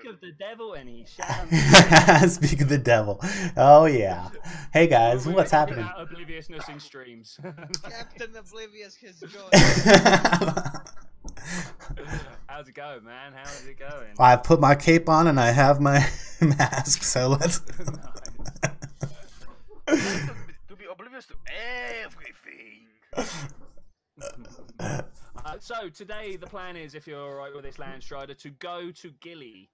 of the devil, and he shall. Speak of the devil. Oh yeah. Hey guys, what's happening? Obliviousness in streams. Captain Oblivious has gone. How's it going, man? How's it going? I put my cape on and I have my mask, so let's. To be oblivious to everything. So today the plan is, if you're alright with this, Landstryder, to go to Gilly.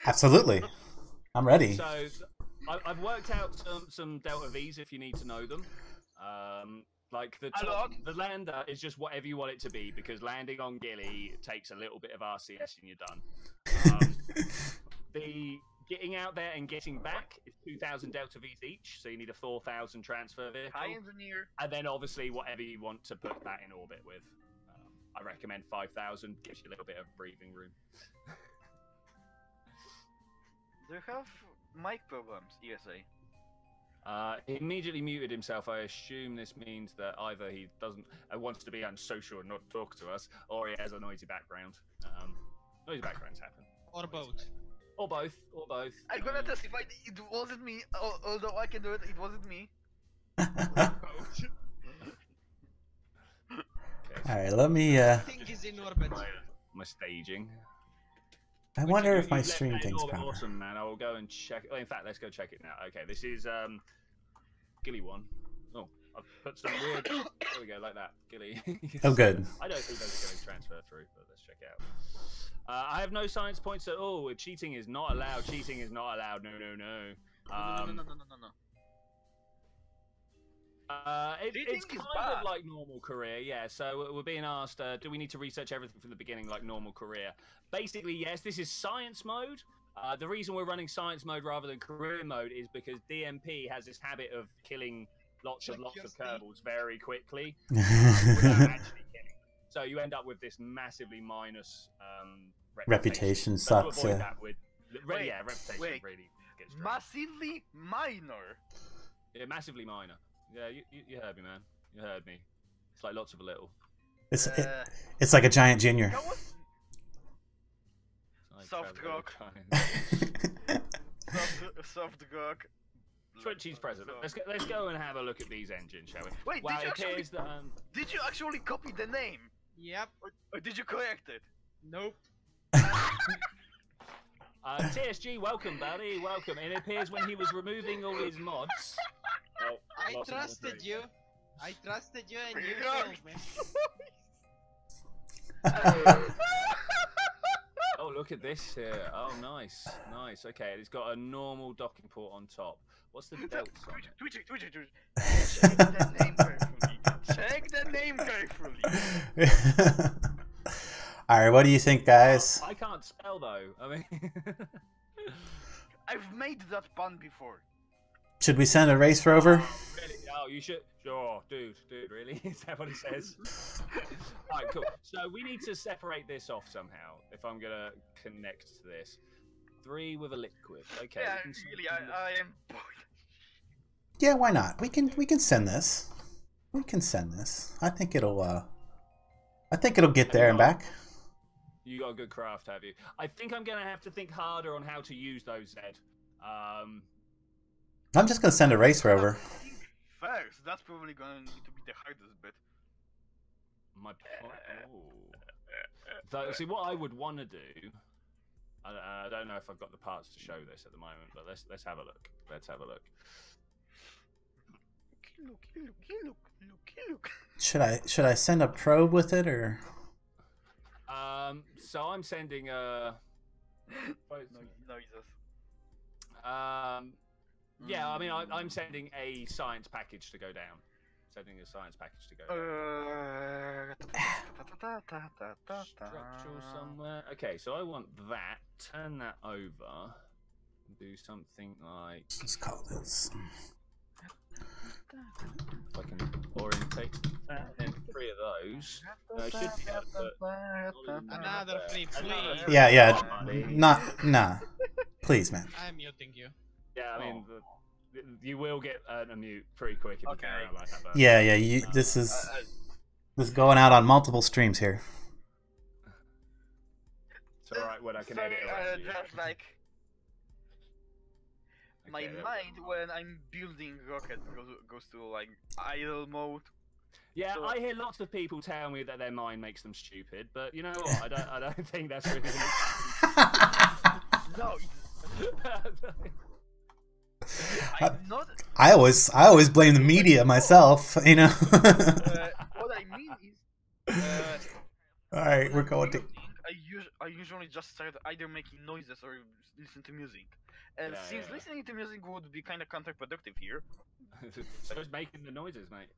Absolutely, I'm ready. So I've worked out some Delta V's if you need to know them. Like the lander is just whatever you want it to be, because landing on Gilly takes a little bit of RCS and you're done. The getting out there and getting back is 2,000 Delta V's each, so you need a 4,000 transfer vehicle. Hi, engineer. And then obviously whatever you want to put that in orbit with. I recommend 5,000, gives you a little bit of breathing room. Do you have mic problems, ESA? He immediately muted himself. I assume this means that either he wants to be unsocial and not talk to us, or he has a noisy background. Noisy backgrounds happen. Or both. Or both. Or both. I'm gonna testify it wasn't me, although I can do it, it wasn't me. Alright, let me Thing is in orbit. My staging. I wonder if my left stream that thing's orbit proper. Awesome, man. I will go and check. Oh, in fact, let's go check it now. Okay, this is Gilly 1. Oh, I've put some weird. There we go, like that. Gilly. Oh, good. I don't think those are going to transfer through, but let's check it out. I have no science points at all. Cheating is not allowed. Cheating is not allowed. No, no, no. No. It's kind of like normal career, yeah. So we're being asked, do we need to research everything from the beginning like normal career? Basically, yes, this is science mode. The reason we're running science mode rather than career mode is because DMP has this habit of killing lots of Kerbals very quickly without actually killing. So you end up with this massively minus Reputation So to sucks. avoid Yeah. that reputation really gets drained. Massively minor. Yeah, massively minor. Yeah, you heard me, man. You heard me. It's like lots of a little. It's like a giant junior. Soft rock. Soft rock. Twitchi's president. Let's go and have a look at these engines, shall we? Wait, well, did you actually copy the name? Yep. Or did you correct it? Nope. TSG, welcome, buddy. Welcome. And it appears when he was removing all his mods. Oh, I trusted you. I trusted you, and you failed me. Oh, look at this here. Oh, nice. Nice. Okay, and it's got a normal docking port on top. What's the belts on it? Twitch. Check the name carefully. Check the name carefully. Alright, what do you think, guys? I can't spell, though. I mean... I've made that pun before. Should we send a race rover? Really? Oh, you should. Sure, dude, really? Is that what it says? Alright, cool. So we need to separate this off somehow. If I'm gonna connect to this, 3 with a liquid. Okay. Yeah, really, I am bored. Yeah, why not? We can send this. We can send this. I think it'll get there and back. You got a good craft, have you? I think I'm gonna have to think harder on how to use those, Zed. I'm just gonna send a race rover. First, that's probably going to be the hardest bit. See, what I would want to do. I don't know if I've got the parts to show this at the moment, but let's have a look. Let's have a look. Look. Should I send a probe with it or? So I'm sending a. Noises. Yeah, I mean, I'm sending a science package to go down. Sending a science package to go down. Structural somewhere. Okay, so I want that. Turn that over. Do something like. Let's call this. If I can orientate that, and 3 of those. I should be able to put Another flip, please. Yeah. Nah. Please, man. I'm muting you. Yeah, I mean, you will get a mute pretty quick if you can like that. But... Yeah. This is going out on multiple streams here. alright when I can edit around you. Just like my Okay, mind when I'm building rockets goes to like idle mode. Yeah, So- I hear lots of people tell me that their mind makes them stupid, but you know what? I don't think that's really an excuse. No, I, I'm not. I always blame the media myself, you know. What I mean is. All right, we're when going to. building, I usually just start either making noises or listen to music. And Yeah, since yeah. listening to music would be kind of counterproductive here, So it's making the noises, mate.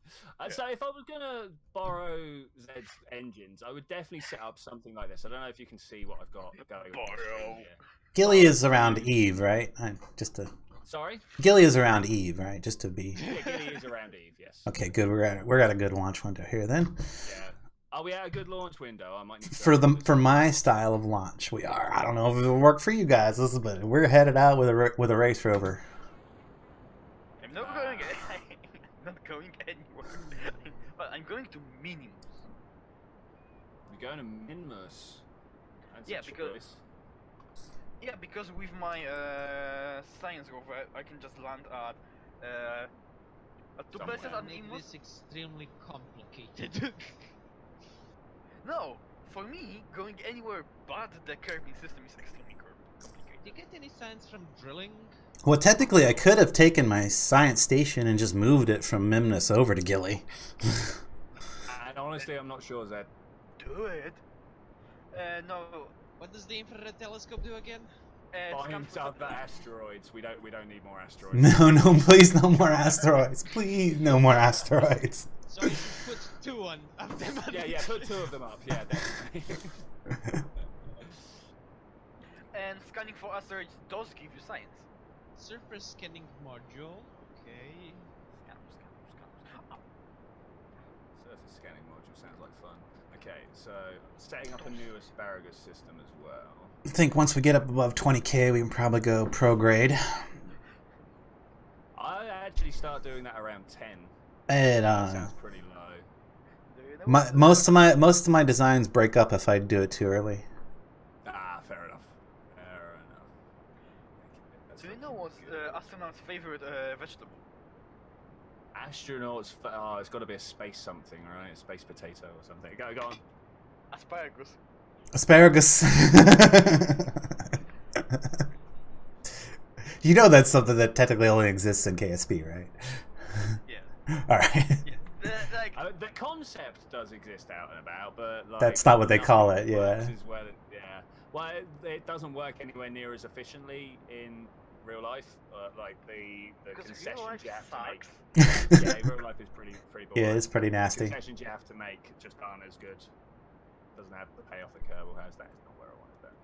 So if I was gonna borrow Zed's engines, I would definitely set up something like this. I don't know if you can see what I've got going on. Borrow. Here. Gilly is around Eve, right? Just to. Sorry? Gilly is around Eve, right? Just to be. Yeah, Gilly is around Eve, yes. Okay, good. We're at a good launch window here then. Yeah. Are we at a good launch window? I might need to For my style of launch, we are. I don't know if it'll work for you guys, but we're headed out with a race rover. I'm not going. I'm not going anywhere. But I'm going to Minmus. We're going to Minmus. That's Yeah, a because- choice. Yeah, because with my science rover, I can just land at two places Somewhere. on Make Minmus. this extremely complicated. No, for me, going anywhere but the curbing system is extremely Do complicated. you get any science from drilling? Well, technically, I could have taken my science station and just moved it from Minmus over to Gilly. And honestly, I'm not sure, Zed. Do it. No. What does the infrared telescope do again? Find other asteroids. We don't need more asteroids. No, please, no more asteroids. Please, no more asteroids. So you should put 2 on of them. Yeah, put 2 of them up. Yeah, definitely. And scanning for asteroids does give you science. Surface scanning module. Okay. Scan. Surface scanning module sounds like fun. Okay, so setting up a new asparagus system as well. I think once we get up above 20k, we can probably go pro grade. I actually start doing that around 10. And That sounds pretty low. Do you know most of my designs break up if I do it too early. Ah, fair enough. Fair enough. Do you know what's astronaut's favorite vegetable? Astronauts. Oh, it's got to be a space something, right? A space potato or something. Go on. Asparagus. Asparagus. You know that's something that technically only exists in KSP, right? Yeah. All right. Yeah. The concept does exist out and about, but like, That's not what they call nothing it, works yeah. as well, yeah. Well, it doesn't work anywhere near as efficiently in real life. Like the Because concessions real life you have to make. sucks. Yeah, real life is pretty boring. Yeah, it's pretty The nasty. concessions you have to make just aren't as good. Doesn't have the payoff that Kerbal has. That is not where I want it.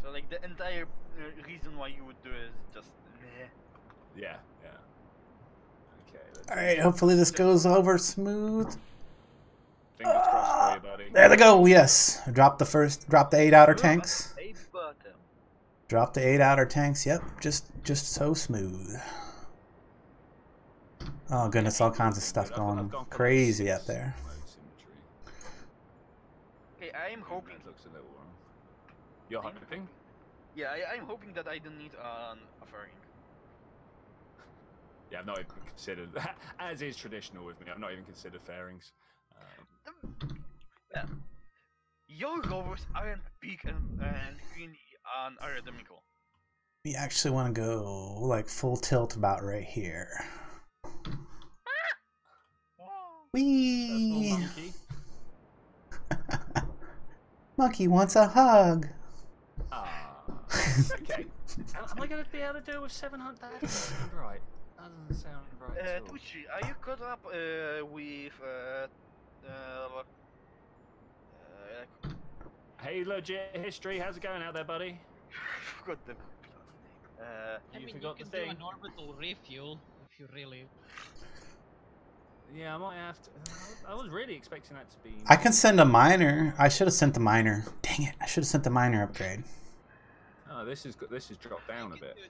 So like the entire reason why you would do it is just meh. Yeah. Okay. Let's All right, hopefully this goes over smooth. Fingers crossed for you, buddy. There they go. Yes, drop the 8 outer tanks. A button. Drop the 8 outer tanks. Yep, just so smooth. Oh goodness, all kinds of stuff I've going gone for crazy like out there. 6 symmetry. Okay, I am hoping. That looks a little wrong. You're hoping? Yeah, I'm hoping that I don't need a fairing. Yeah, I've not even considered, as is traditional with me, I've not even considered fairings. Yeah. Your rovers aren't big and green and aerodynamical. We actually want to go like full tilt about right here. Whee! Monkey. Monkey wants a hug. Ah. Okay. Am I going to be able to do it with 700? That doesn't sound right. That doesn't sound right at all. Twitchi, are you caught up with Hey, legit history, how's it going out there, buddy? I forgot the I You mean, forgot you the can do thing. an orbital refuel if you really. Yeah, I might have to. I was really expecting that to be. I can send a miner. I should have sent the miner. Dang it! I should have sent the miner upgrade. Oh, this is dropped down a bit. Do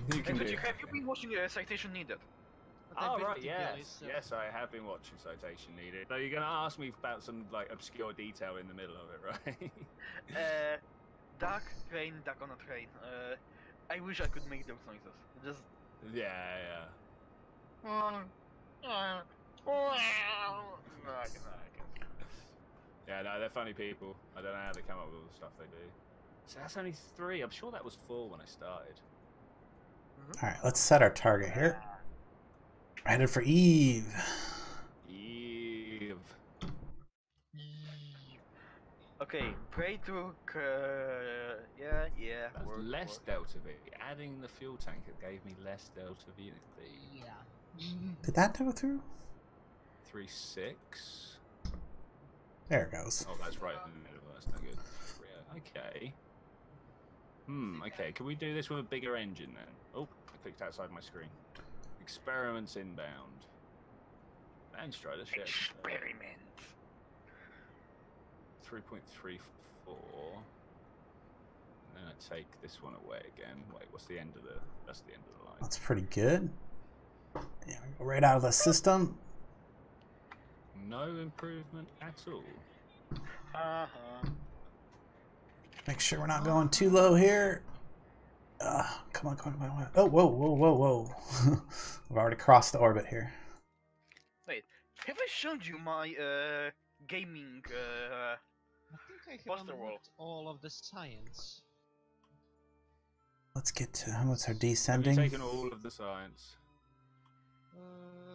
that. You can do. Have you been watching Citation Needed? Oh right, yes, yes, I have been watching Citation Needed. So you're gonna ask me about some like obscure detail in the middle of it, right? Duck, train, duck on a train. I wish I could make those noises. Just. Yeah. Yeah, no, they're funny people. I don't know how they come up with all the stuff they do. So that's only 3. I'm sure that was 4 when I started. All right, let's set our target here. Headed for Eve. Eve. Okay, pray to. Yeah. That's work, less work. delta V. Adding the fuel tank, it gave me less delta V. Yeah. Did that go through? 3.6. There it goes. Oh, that's right in the middle. That's no good. Okay. Okay, can we do this with a bigger engine then? Oh, I clicked outside my screen. Experiments inbound. Landstryder ship. Experiment. 3.34. And then I take this one away again. Wait, what's the end of the... That's the end of the line. That's pretty good. Yeah, we go right out of the system. No improvement at all. Make sure we're not going too low here. Come on. Oh, whoa. We've already crossed the orbit here. Wait, have I shown you my gaming I think I have Buster Wall. unlocked all of the science. Let's get to what's our Have descending. you taken all of the science?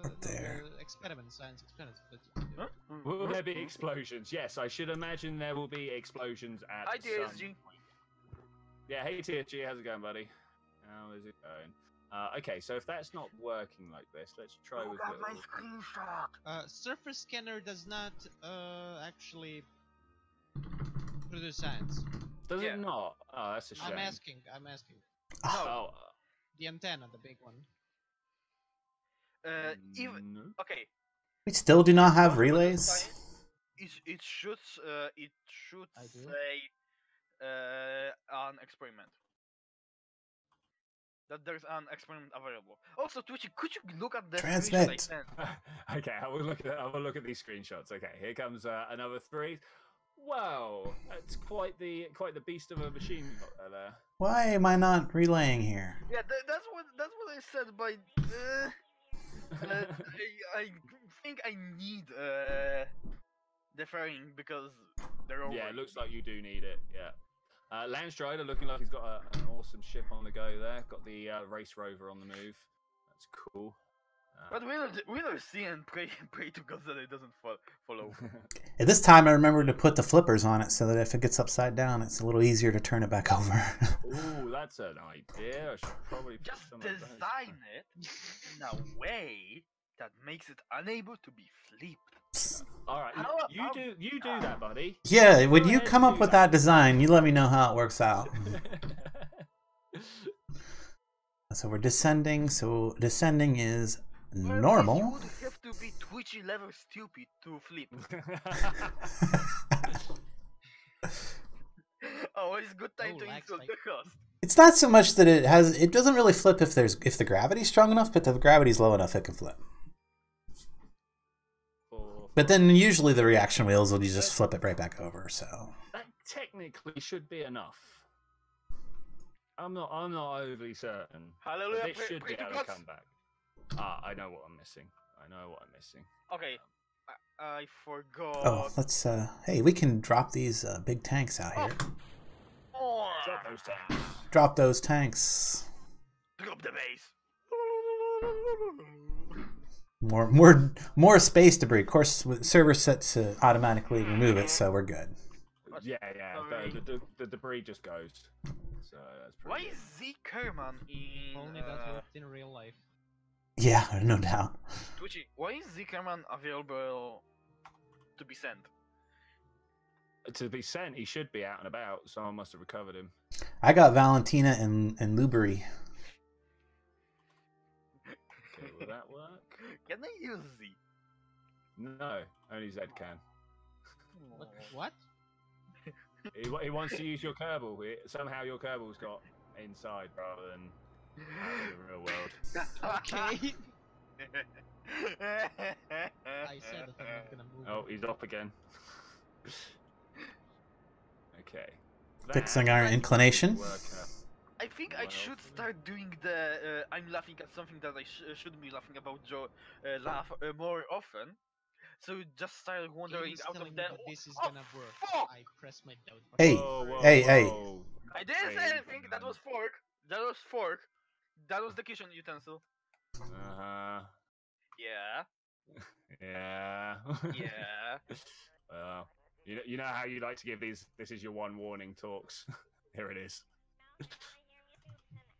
Up there. Experiment, science experiments. Huh? Will there be explosions? Yes, I should imagine there will be explosions at Hi, some TSG. point. Yeah, hey TSG, how's it going, buddy? How is it going? Okay, so if that's not working like this, let's try with my little... screenshot. Surface scanner does not actually produce science. Does Yeah. it not? Oh, that's a shame. I'm asking. Oh, The antenna, the big one. Even no. okay. We still do not have relays. It should I do. say an experiment. That there's an experiment available. Also, Twitchi, could you look at the Transmit. screenshot I sent? Okay, I will look at these screenshots. Okay, here comes another 3. Wow, that's quite the beast of a machine you got there. Why am I not relaying here? Yeah, that's what I said. By I think I need deferring because they're over. Yeah, it looks like you do need it. Yeah. Landstryder looking like he's got an awesome ship on the go there. Got the race rover on the move. That's cool. But we'll see and pray to God that it doesn't follow. At this time, I remembered to put the flippers on it so that if it gets upside down, it's a little easier to turn it back over. Ooh, that's an idea. I should probably put Just some of those. design it in a way that makes it unable to be flipped. All right, you do that, buddy. Yeah, when Go you ahead come and up do with that design, you let me know how it works out. So we're descending. So descending is Well, normal. You would have to be Twitchy level stupid to flip. Always good time to insult the host. It's not so much that it doesn't really flip if the gravity's strong enough, but if the gravity's low enough, it can flip. But then usually the reaction wheels will just flip it right back over. So that technically should be enough. I'm not overly certain. Hallelujah! But it should be able to come back. I know what I'm missing. Okay, I forgot. oh, let's hey, we can drop these big tanks out here. Oh. Drop those tanks. Drop those tanks. Drop the base. More space debris. Of course, server set to automatically remove it, so we're good. Yeah. The debris just goes. So that's Why pretty is Z Kerman in? Only that worked in real life. Yeah, no doubt. Twitchy, why is Z Kerman available to be sent? good. To be sent, he should be out and about. Someone must have recovered him. I got Valentina and Lubery. Okay, will that work? Can I use Z? No, only Zed can. What? He wants to use your Kerbal. Somehow your Kerbal's got inside rather than out in the real world. Okay. I said that I'm not gonna move. Oh, he's up again. Okay. Fixing our inclination. I think I should start doing the I'm laughing at something that I shouldn't be laughing about, Joe, laugh more often. So just start wondering out of that. This is Oh, gonna work. fuck! I press my doubt. Hey, hey. I didn't say anything. That was fork. That was fork. That was the kitchen utensil. Uh-huh. Yeah. Yeah. Yeah. Well, you know how you like to give these. This is your one warning talks. Here it is.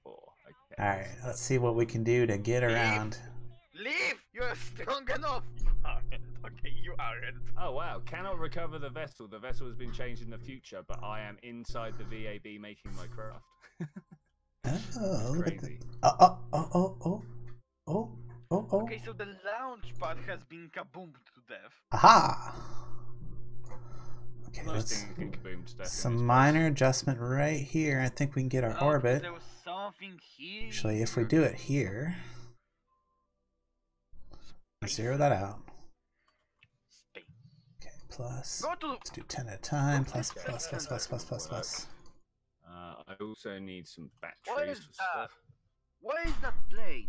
Oh, okay. All right, let's see what we can do to get around. Leave! You're strong enough! You aren't. Okay, you aren't. Oh, wow. Cannot recover the vessel. The vessel has been changed in the future, but I am inside the VAB making my craft. Oh, look at Crazy. Oh. Okay, so the launch pad has been kaboomed to death. Aha! Okay, Most let's... things can kaboom to death in Some this minor adjustment right here. I think we can get our orbit. There was something here. Actually, if we do it here... Zero that out. Okay, plus. Let's do 10 at a time. Plus. I also need some batteries for stuff. What is that plane?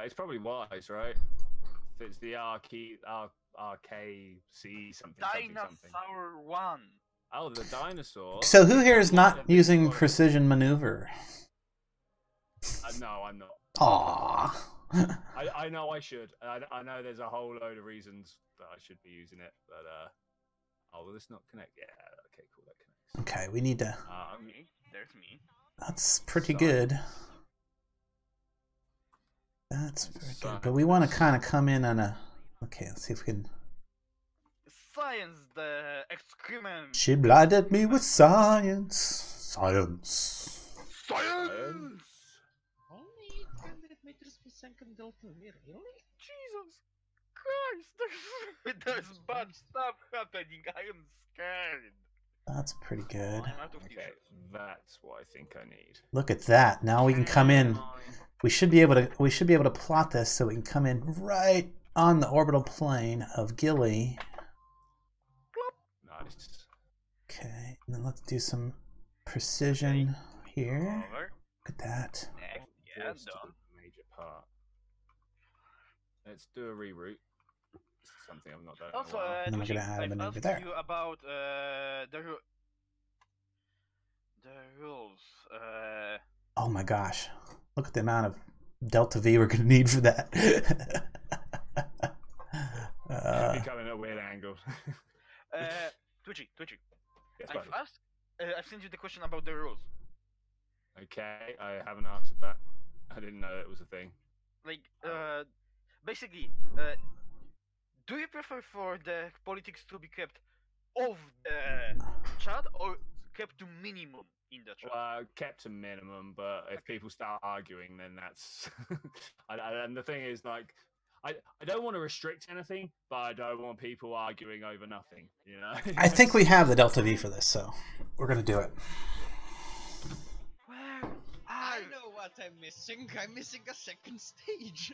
It's probably wise, right? If it's the RKC something. Dinosaur 1. Oh, the dinosaur. So who here is not using precision maneuver? No, I'm not. Aww. I know I should. I know there's a whole load of reasons that I should be using it, but oh, will this not connect? Yeah, okay, cool, that connects. Okay, we need to. Me. There's me. That's pretty good. That's very good. But we want to kind of come in on a. Okay, let's see if we can. Science, the excrement. She blinded me with science. Science. Science. Only 800 meters per second delta V, really? Jesus Christ! There's bad stuff happening. I am scared. That's pretty good. Okay, that's what I think I need. Look at that. Now we can come in. We should be able to plot this so we can come in right on the orbital plane of Gilly. Nice. Okay, and then let's do some precision here. Look at that. Yeah, done. Major part. Let's do a reroute. Something I've not done. Also, and then we're gonna add a maneuver there. You about the rules. Oh my gosh! Look at the amount of delta V we're gonna need for that. Should be coming at a weird angle. Twitchi. Yes, I've sent you the question about the rules. Okay, I haven't answered that. I didn't know it was a thing. Like, basically, do you prefer for the politics to be kept off the chat or kept to minimum in the chat? Well, kept to minimum, but if people start arguing, then that's. And the thing is, like, I don't want to restrict anything, but I don't want people arguing over nothing. You know. I think we have the delta V for this, so we're gonna do it. I know what I'm missing. I'm missing a second stage.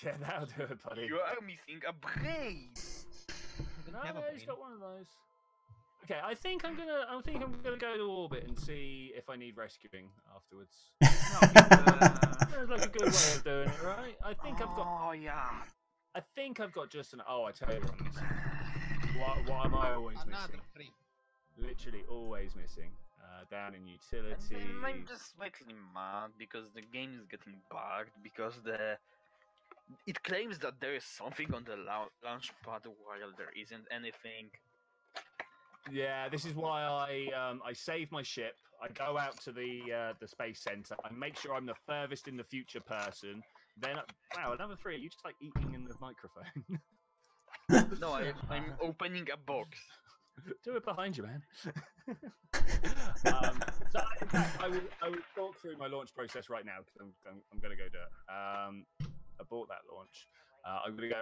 Yeah, that'll do it, buddy. You are missing a brain. No, he's got one of those. Okay, I think I'm gonna go to orbit and see if I need rescuing afterwards. Sounds like a good way of doing it, right? I think I've got. Oh yeah. I think I've got just an. Oh, I tell you what, I'm missing. What am I always missing? Literally always missing. Down in utility. I'm just slightly mad because the game is getting bugged because it claims that there is something on the launch pad while there isn't anything. Yeah, this is why I save my ship. I go out to the space center. I make sure I'm the furthest in the future person. Then, wow, another 3. You just like eating in the microphone. No, I'm opening a box. Do it behind you, man. So in fact, I will talk through my launch process right now because I'm going to go do it. I bought that launch. I'm going to go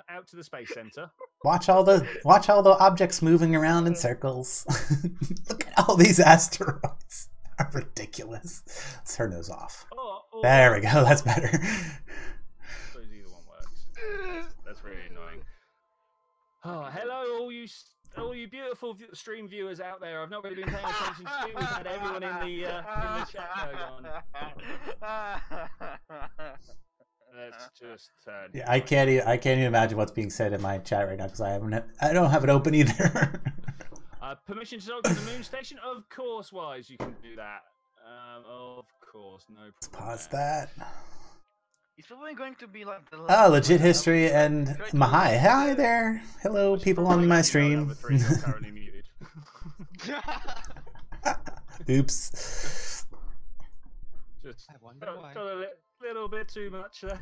out to the space center. Watch all the objects moving around in circles. Look at all these asteroids. Ridiculous. Let's turn those off. Oh, There we go. That's better. Suppose either one works. That's really annoying. Oh, hello, all you beautiful stream viewers out there. I've not really been paying attention to you. We've had everyone in the chat going on. Let's just turn. Yeah, I can't even imagine what's being said in my chat right now because I don't have it open either. Permission to talk to the moon station? Of course, Wise, you can do that. Of course, no problem. Let's pause that. It's probably going to be like the Oh, legit history and Mahai. Hi there. Hello, people on my stream. Currently muted. Oops. Just I wonder why. got a little bit too much there.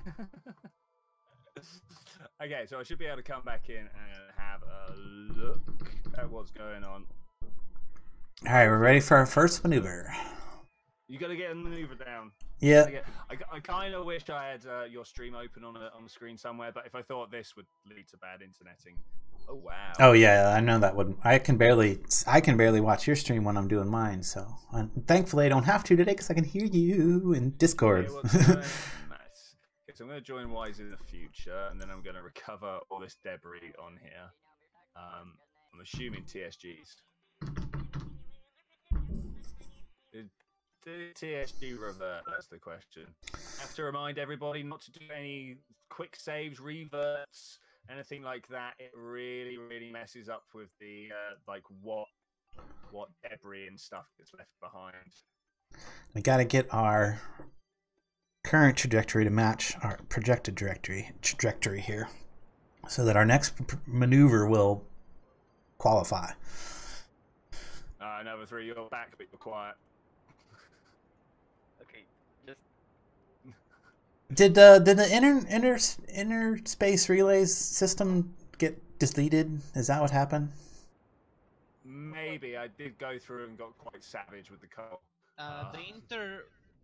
Okay, so I should be able to come back in and have a look at what's going on. All right, we're ready for our first maneuver. You got to get a maneuver down. Yeah. I kind of wish I had your stream open on the screen somewhere, but if I thought this would lead to bad interneting. Oh wow. Oh yeah, I know that wouldn't. I can barely watch your stream when I'm doing mine. So thankfully I don't have to today because I can hear you in Discord. Nice. Okay, so I'm going to join Wise in the future, and then I'm going to recover all this debris on here. I'm assuming TSGs. Did TSG revert? That's the question. I have to remind everybody not to do any quick saves, reverts, anything like that. It really, really messes up with the like what debris and stuff gets left behind. We got to get our current trajectory to match our projected trajectory here, so that our next maneuver will qualify. Number 3, you're back, but you're quiet. Did the inner space relays system get deleted? Is that what happened? Maybe. I did go through and got quite savage with the code. The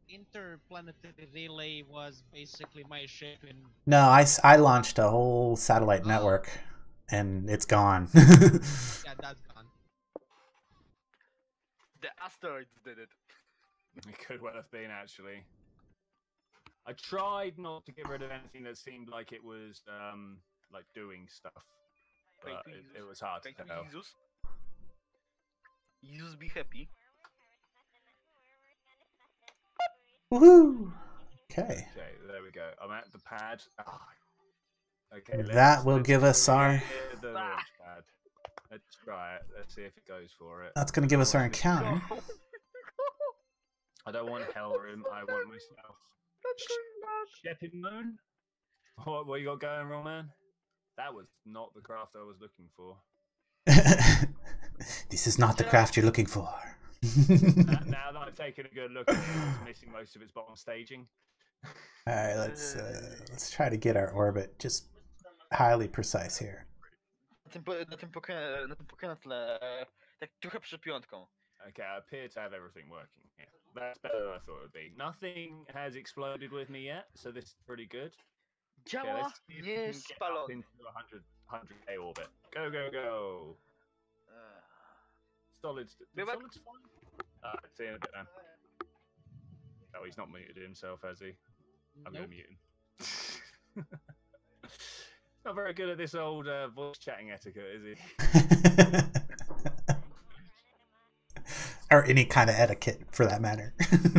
interplanetary relay was basically my ship in... No, I launched a whole satellite network, and it's gone. Yeah, that's gone. The asteroids did it. It could well have been, actually. I tried not to get rid of anything that seemed like it was like doing stuff, but it was hard to tell. Jesus be happy. Woohoo! Okay. Okay, there we go. I'm at the pad. Oh. Okay, that will give us our... the launch pad. Let's try it. Let's see if it goes for it. That's going to give us our encounter. I don't want hell room. I want myself. Shepping Moon? What you got going, Roman? That was not the craft I was looking for. This is not the craft you're looking for. Now that I've taken a good look at it, it's missing most of its bottom staging. All right, let's try to get our orbit just highly precise here. Na tym pokroju tle, tak trochę przed piątką. Okay, I appear to have everything working here. That's better than I thought it would be. Nothing has exploded with me yet, so this is pretty good. Działa, nie jest spalony. Into 100K orbit. Go, go, go! Solid's fine. See you in a bit then. Oh, he's not muted himself, has he? I'm going to mute him. Not very good at this old voice chatting etiquette, is he? Or any kind of etiquette, for that matter.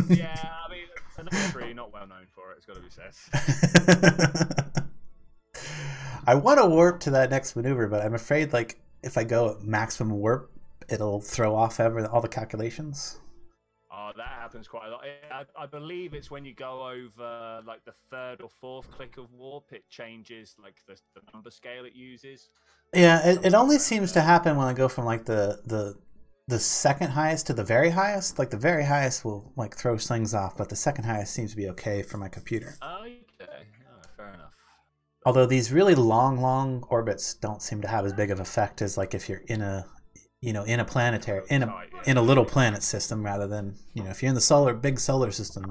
Yeah, I mean, another 3, not well known for it, it's got to be said. I want to warp to that next maneuver, but I'm afraid, like, if I go at maximum warp, it'll throw off all the calculations. Oh, that happens quite a lot. I believe it's when you go over, like, the 3rd or 4th click of warp, it changes, like, the number scale it uses. Yeah, it only seems to happen when I go from, like, the second highest to the very highest. Like, the very highest will, like, throw things off, but the second highest seems to be okay for my computer. Okay, fair enough. Although these really long orbits don't seem to have as big of effect as, like, if you're in a planetary, in a little planet system, rather than, if you're in the big solar system,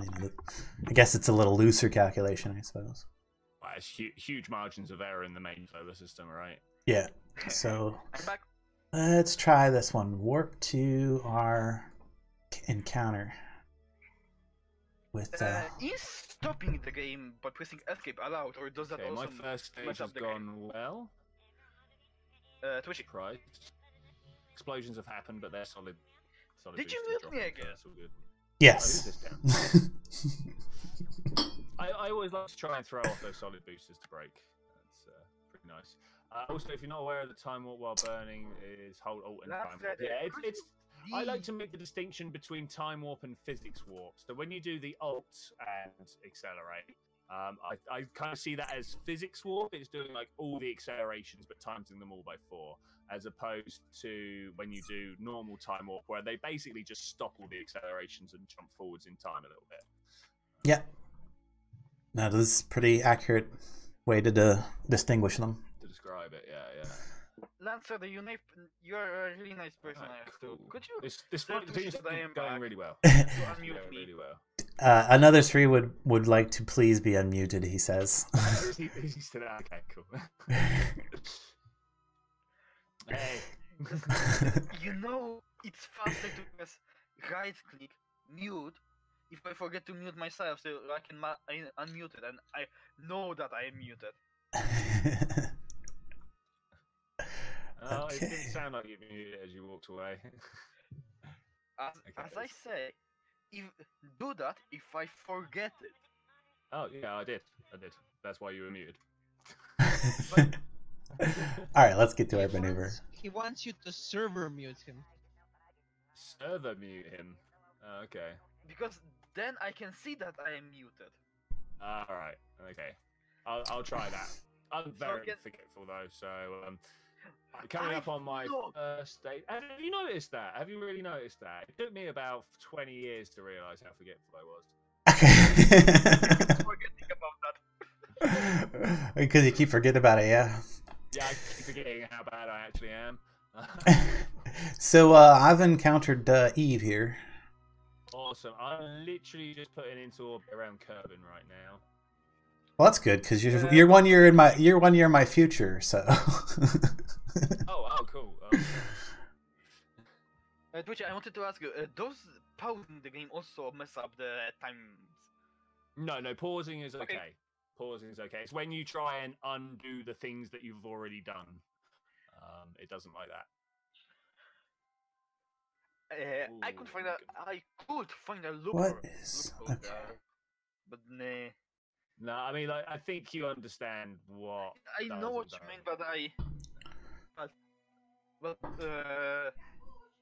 I guess it's a little looser calculation, I suppose. Well, it's huge margins of error in the main solar system, right? Yeah. So let's try this one. Warp to our encounter. with Is stopping the game by pressing escape allowed, or does that Okay, also my first stage mess has up the game? gone well. Twitchi, Surprised. Explosions have happened, but they're solid. did you boosters mute me dropping, so again? that's all good. yes. I always like to try and throw off those solid boosters to break. That's pretty nice. Also, if you're not aware of the time warp while burning, is hold alt and time warp. Yeah, it's. I like to make the distinction between time warp and physics warp. So when you do the alt and accelerate, I kind of see that as physics warp. It's doing like all the accelerations but timesing them all by 4, as opposed to when you do normal time warp, where they basically just stop all the accelerations and jump forwards in time a little bit. Yeah. No, this is pretty accurate way to distinguish them. To describe it, yeah. Landstryder, you're a really nice person. Right, cool. Could you? This fight seems to be going really well. Unmute me. Really well. Another 3 would like to please be unmuted, he says. He's still okay, cool. Hey. You know, it's faster to press right click, mute, if I forget to mute myself, so I can unmute it, and I know that I am muted. Oh, it didn't sound like you muted as you walked away. As I say, do that if I forget it. Oh, yeah, I did. That's why you were muted. Alright, let's get to our maneuver. He wants you to server mute him. Server mute him? Okay. Because then I can see that I am muted. Alright, okay. I'll try that. I'm very forgetful though, so coming up on my first stage. Have you noticed that? Have you really noticed that? It took me about 20 years to realise how forgetful I was. Forgetting about that. Because you keep forgetting about it, yeah. Yeah, I keep forgetting how bad I actually am. So I've encountered Eve here. Awesome. I'm literally just putting into orbit around Kerbal right now. Well, that's good because you're 1 year in my future, so. oh, cool. Twitch, I wanted to ask you, does pausing the game also mess up the times? No, pausing is okay. Pausing is okay. It's when you try and undo the things that you've already done. It doesn't like that. I could find a loophole. What is okay? But nah. No, I mean, like, I think you understand what. I know what you mean, but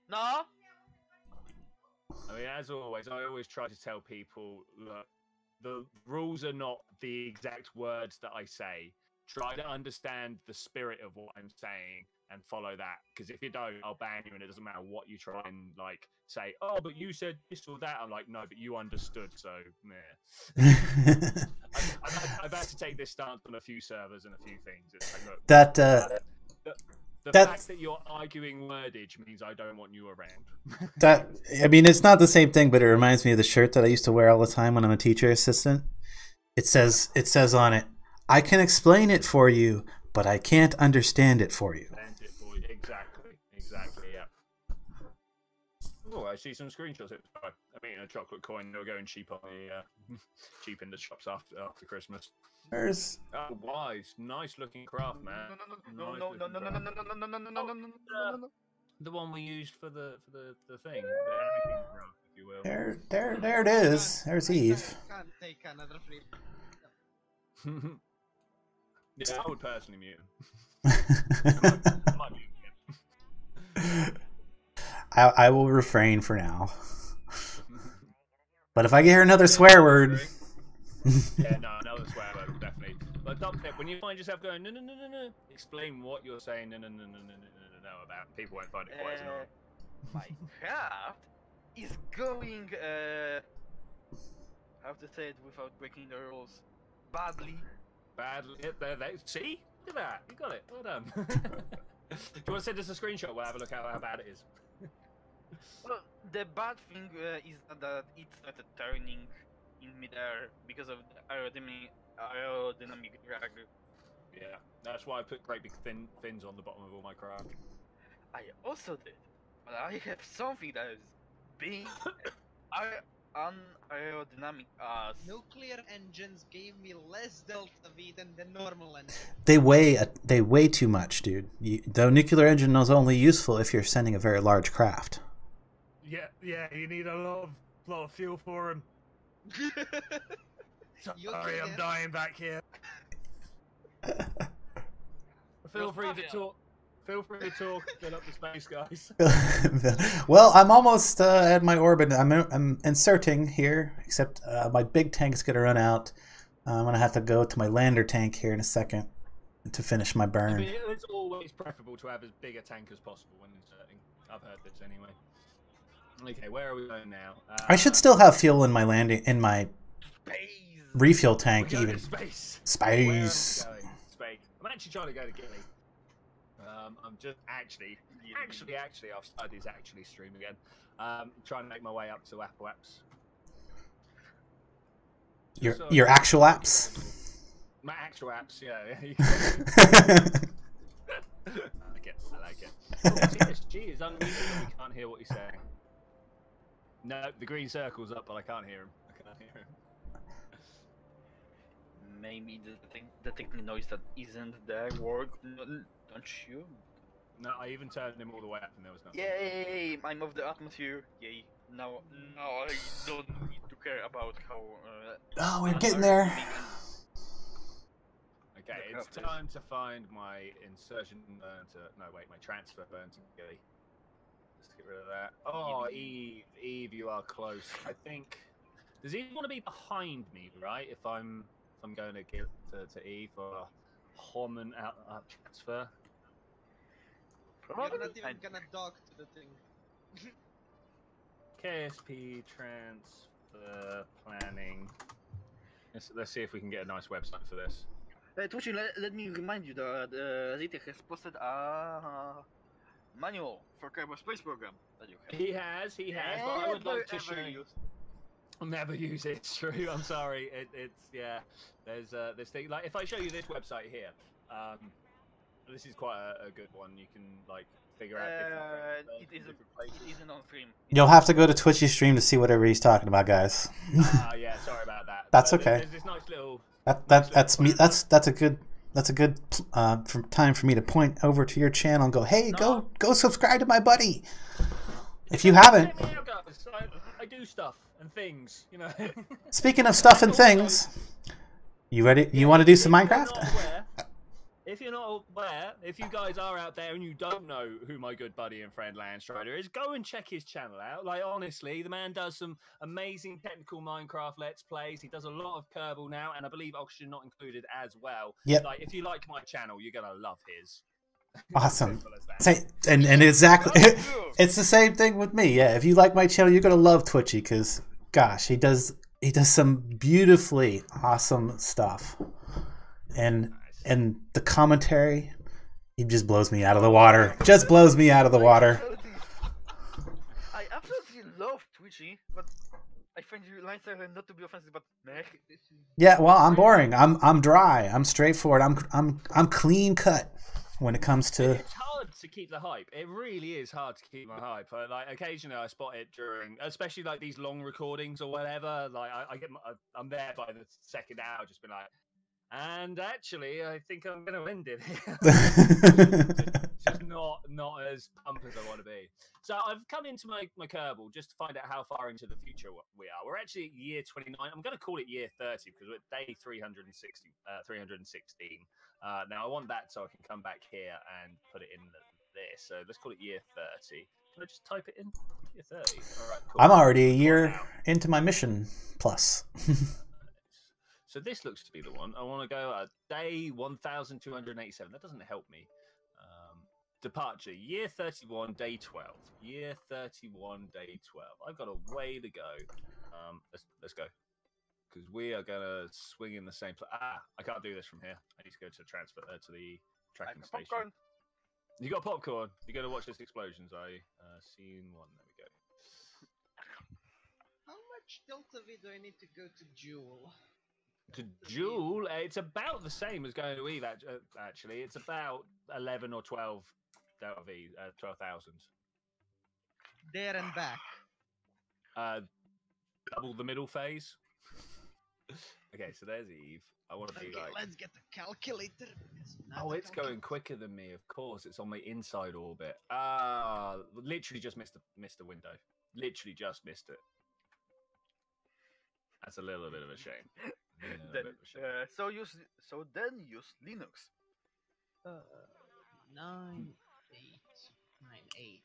no. I mean, as always, I always try to tell people, look, the rules are not the exact words that I say. Try to understand the spirit of what I'm saying and follow that. Because if you don't, I'll ban you, and it doesn't matter what you try and like say. Oh, but you said this or that. I'm like, no, but you understood. So, meh. I've had to take this stance on a few servers and a few things. It's like, look, the fact that you're arguing wordage means I don't want you around. I mean, it's not the same thing, but it reminds me of the shirt that I used to wear all the time when I'm a teacher assistant. It says on it, I can explain it for you, but I can't understand it for you. Exactly, yeah. Oh, I see some screenshots. I'm eating a chocolate coin. They're going cheap on the cheap in the shops after Christmas. There's wise, nice looking craft, man. No. The one we used for the thing, the Anakin craft, if you will. There it is. There's Eve. Can't take another flip. Yeah, I would personally mute him. I might mute him. I will refrain for now. But if I get another swear word. Yeah, no, another swear word, definitely. But top tip, when you find yourself going, no, explain what you're saying, no, about. People won't find it quite as annoying. My craft is going, how to say it without breaking the rules, badly. See? Look at that. You got it. Well done. Do you want to send us a screenshot? We'll have a look at how bad it is. Well, the bad thing is that it started turning in midair because of the aerodynamic drag. Yeah, that's why I put great big fins on the bottom of all my craft. I also did, but I have something that is big. unaerodynamic as. Nuclear engines gave me less delta V than the normal engine. They weigh too much, dude. The nuclear engine is only useful if you're sending a very large craft. Yeah, you need a lot of fuel for him. Sorry, I'm dying back here. Feel free to talk. Feel free to talk. Get up to space, guys. Well, I'm almost at my orbit. I'm inserting here, except my big tank's gonna run out. I'm gonna have to go to my lander tank here in a second to finish my burn. I mean, it's always preferable to have as big a tank as possible when inserting. I've heard this anyway. Okay, where are we going now? I should still have fuel in my Space. refuel tank. We're going Even to space. space. Where am I going? Space. I'm actually trying to go to Gilly. I'm just actually, I've started this stream again. Trying to make my way up to Apple Apps. Your actual apps? My actual apps, yeah. I like it. TSG is unmuted and we can't hear what he's saying. No, the green circle's up, but I can't hear him. Maybe the technical noise that isn't there work. Don't you? No, I even turned him all the way up and there was nothing. Yay! I'm of the atmosphere. Yay! Now I don't need to care about how. Oh, we're getting there. Okay, it's time to find my insertion burn to. No, wait, my transfer burn to Gilly. Let's get rid of that. Oh, Eve, you are close. I think. Does Eve want to be behind me, right? If I'm going to get to Eve or Horman out transfer. You're not even gonna dock to the thing. KSP transfer planning. Let's see if we can get a nice website for this. Twitchi, let me remind you that Zitek has posted a manual for Kerbal Space Program that you have. He has, but I would like to show you. I'll never use it. It's true. I'm sorry. It's yeah. There's this thing. Like if I show you this website here, this is quite a good one. You can like figure out it isn't on stream. You'll have to go to Twitchy stream to see whatever he's talking about, guys. Yeah. Sorry about that. That's okay. There's this nice little. That's me. That's a good time for me to point over to your channel and go, hey, go subscribe to my buddy. If you haven't. I do stuff and things, you know. Speaking of stuff and things, you ready? You want to do some Minecraft? If you're not aware, if you guys are out there and you don't know who my good buddy and friend Landstryder is, go and check his channel out. Like, honestly, the man does some amazing technical Minecraft Let's Plays. He does a lot of Kerbal now, and I believe Oxygen Not Included as well. Yep. Like, if you like my channel, you're going to love his. Awesome. And exactly, it's the same thing with me. Yeah, if you like my channel, you're going to love Twitchy because, gosh, he does some beautifully awesome stuff. And the commentary, he just blows me out of the water. Just blows me out of the water. I absolutely love Twitchy, but I find you Landstryder not to be offensive, but meh. Yeah, well, I'm boring. I'm dry. I'm straightforward. I'm clean cut when it comes to. It's hard to keep the hype. It really is hard to keep my hype. Like occasionally, I spot it during, especially like these long recordings or whatever. Like I'm there by the second hour, just been like. And actually, I think I'm going to end it here. just not as pumped as I want to be. So I've come into my Kerbal just to find out how far into the future we are. We're actually at year 29. I'm going to call it year 30 because we're at day 316. Now I want that so I can come back here and put it in this. So let's call it year 30. Can I just type it in? Year 30. All right, cool. I'm already a year into my mission plus. So this looks to be the one. I want to go at day 1,287. That doesn't help me. Departure, year 31, day 12. Year 31, day 12. I've got a way to go. Let's go. Because we are going to swing in the same place. I can't do this from here. I need to go to transfer to the tracking station. Popcorn. You got popcorn. You're going to watch this explosions, are you? Scene 1. There we go. How much Delta V do I need to go to Jewel? To Jewel, it's about the same as going to Eve. Actually, it's about 11 or 12 Delta V, 12,000. There and back. double the middle phase. Okay, so there's Eve. I want to be like. Let's get the calculator. Oh, it's going quicker than me. Of course, it's on my inside orbit. Literally just missed the window. Literally just missed it. That's a little bit of a shame. So then use Linux. 9898.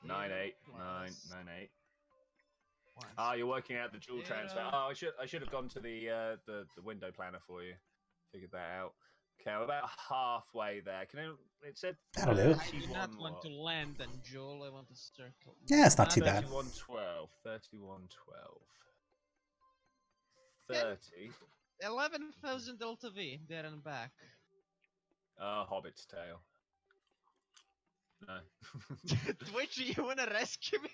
9898. You're working out the dual transfer. I should have gone to the window planner for you. Figured that out. Okay, I'm about halfway there. It said that'll do. I do not want to land on Joel. I want to circle. Yeah, it's not too bad. 3112. 3112. 30. 11,000 Delta V there and back. Hobbit's tail. No. Twitchi, you wanna rescue me?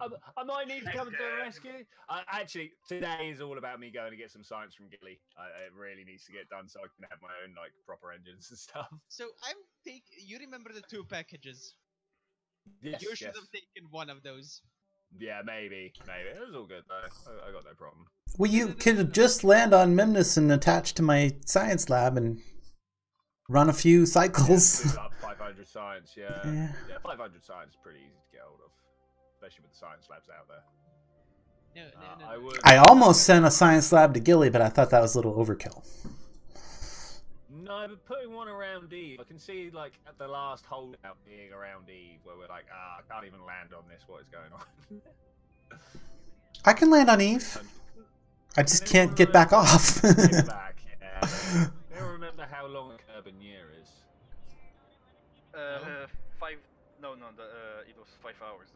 I might need to come to the rescue. Actually, today is all about me going to get some science from Gilly. It really needs to get done so I can have my own like proper engines and stuff. So you remember the 2 packages? Yes, You should have taken one of those. Yeah, maybe. It was all good though. I got no problem. Well, you could just land on Minmus and attach to my science lab and run a few cycles. Yeah, up 500 science, yeah. 500 science is pretty easy to get hold of, especially with the science labs out there. No. I almost sent a science lab to Gilly, but I thought that was a little overkill. No, but putting one around Eve, I can see like at the last holdout being around Eve, where we're like, I can't even land on this. What is going on? I can land on Eve. I just can't get back off. Get back. Yeah. I don't remember how long a Kerbal year is. 5. No. It was 5 hours.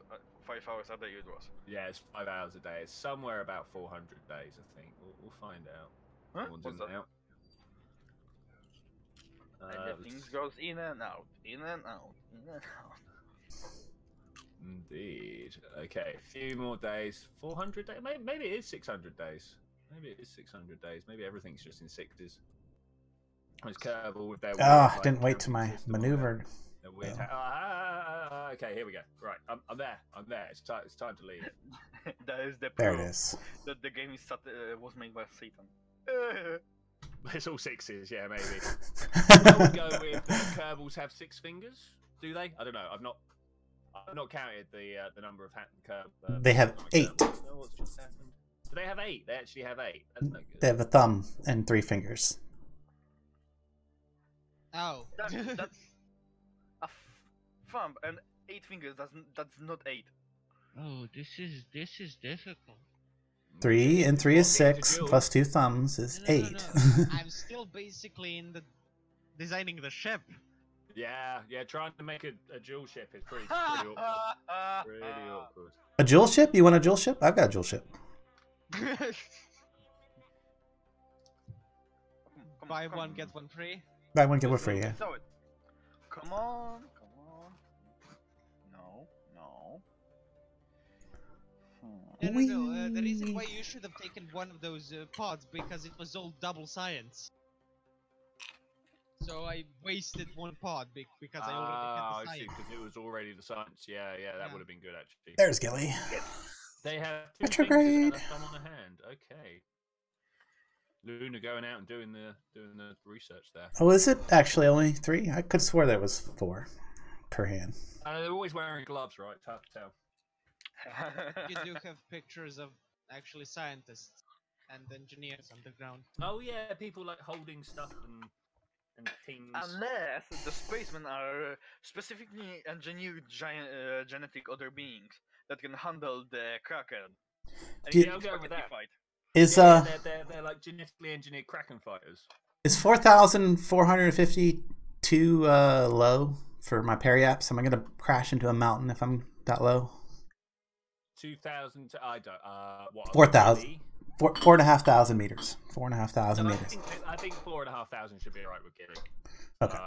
5 hours a day it was. Yeah, it's 5 hours a day. It's somewhere about 400 days, I think. We'll find out. Huh? What's that? And the things goes in and out, in and out, in and out. Indeed. Okay, a few more days. 400 days? Maybe it is 600 days. Maybe it is 600 days. Maybe everything's just in sixes. It's Kerbal with their didn't wait till my maneuver. Okay, here we go. Right, I'm there. It's time to leave. That is the there it is. That the game was made by Satan. It's all sixes, yeah, maybe. I would go with Kerbals have 6 fingers. Do they? I don't know. I've not counted the number of they have 8. What's just happened? Do they have 8? They actually have 8. That's no good. They have a thumb and 3 fingers. Oh, that's a thumb and 8 fingers. That's not 8. Oh, this is difficult. 3 and 3 is 6 plus 2 thumbs is 8. No. I'm still basically in the designing the ship. Yeah. Trying to make a dual ship is pretty awkward. Pretty awkward. A dual ship? You want a dual ship? I've got a dual ship. Buy one get one free. Buy one get one free. Yeah. Come on. No. The reason why you should have taken one of those pods because it was all double science. So I wasted one pod because I already had the science. I see, because it was already the science. Yeah, that would have been good actually. There's Gilly. They have 2 retrograde fingers and a thumb on a hand. Okay. Luna going out and doing the research there. Oh, is it actually only 3? I could swear there was 4 per hand. They're always wearing gloves, right? Tough to tell. You do have pictures of actually scientists and engineers on the ground. Oh yeah, people like holding stuff and things. Unless the spacemen are specifically engineered genetic other beings that can handle the Kraken. I'll go with that. Is they're like genetically engineered Kraken fighters. Is 4,452 low for my periaps? Am I gonna crash into a mountain if I'm that low? 2,000. I don't. What? 4,000. 4,500 meters. 4,500 meters. I think 4,500 should be alright with Gilly. Okay.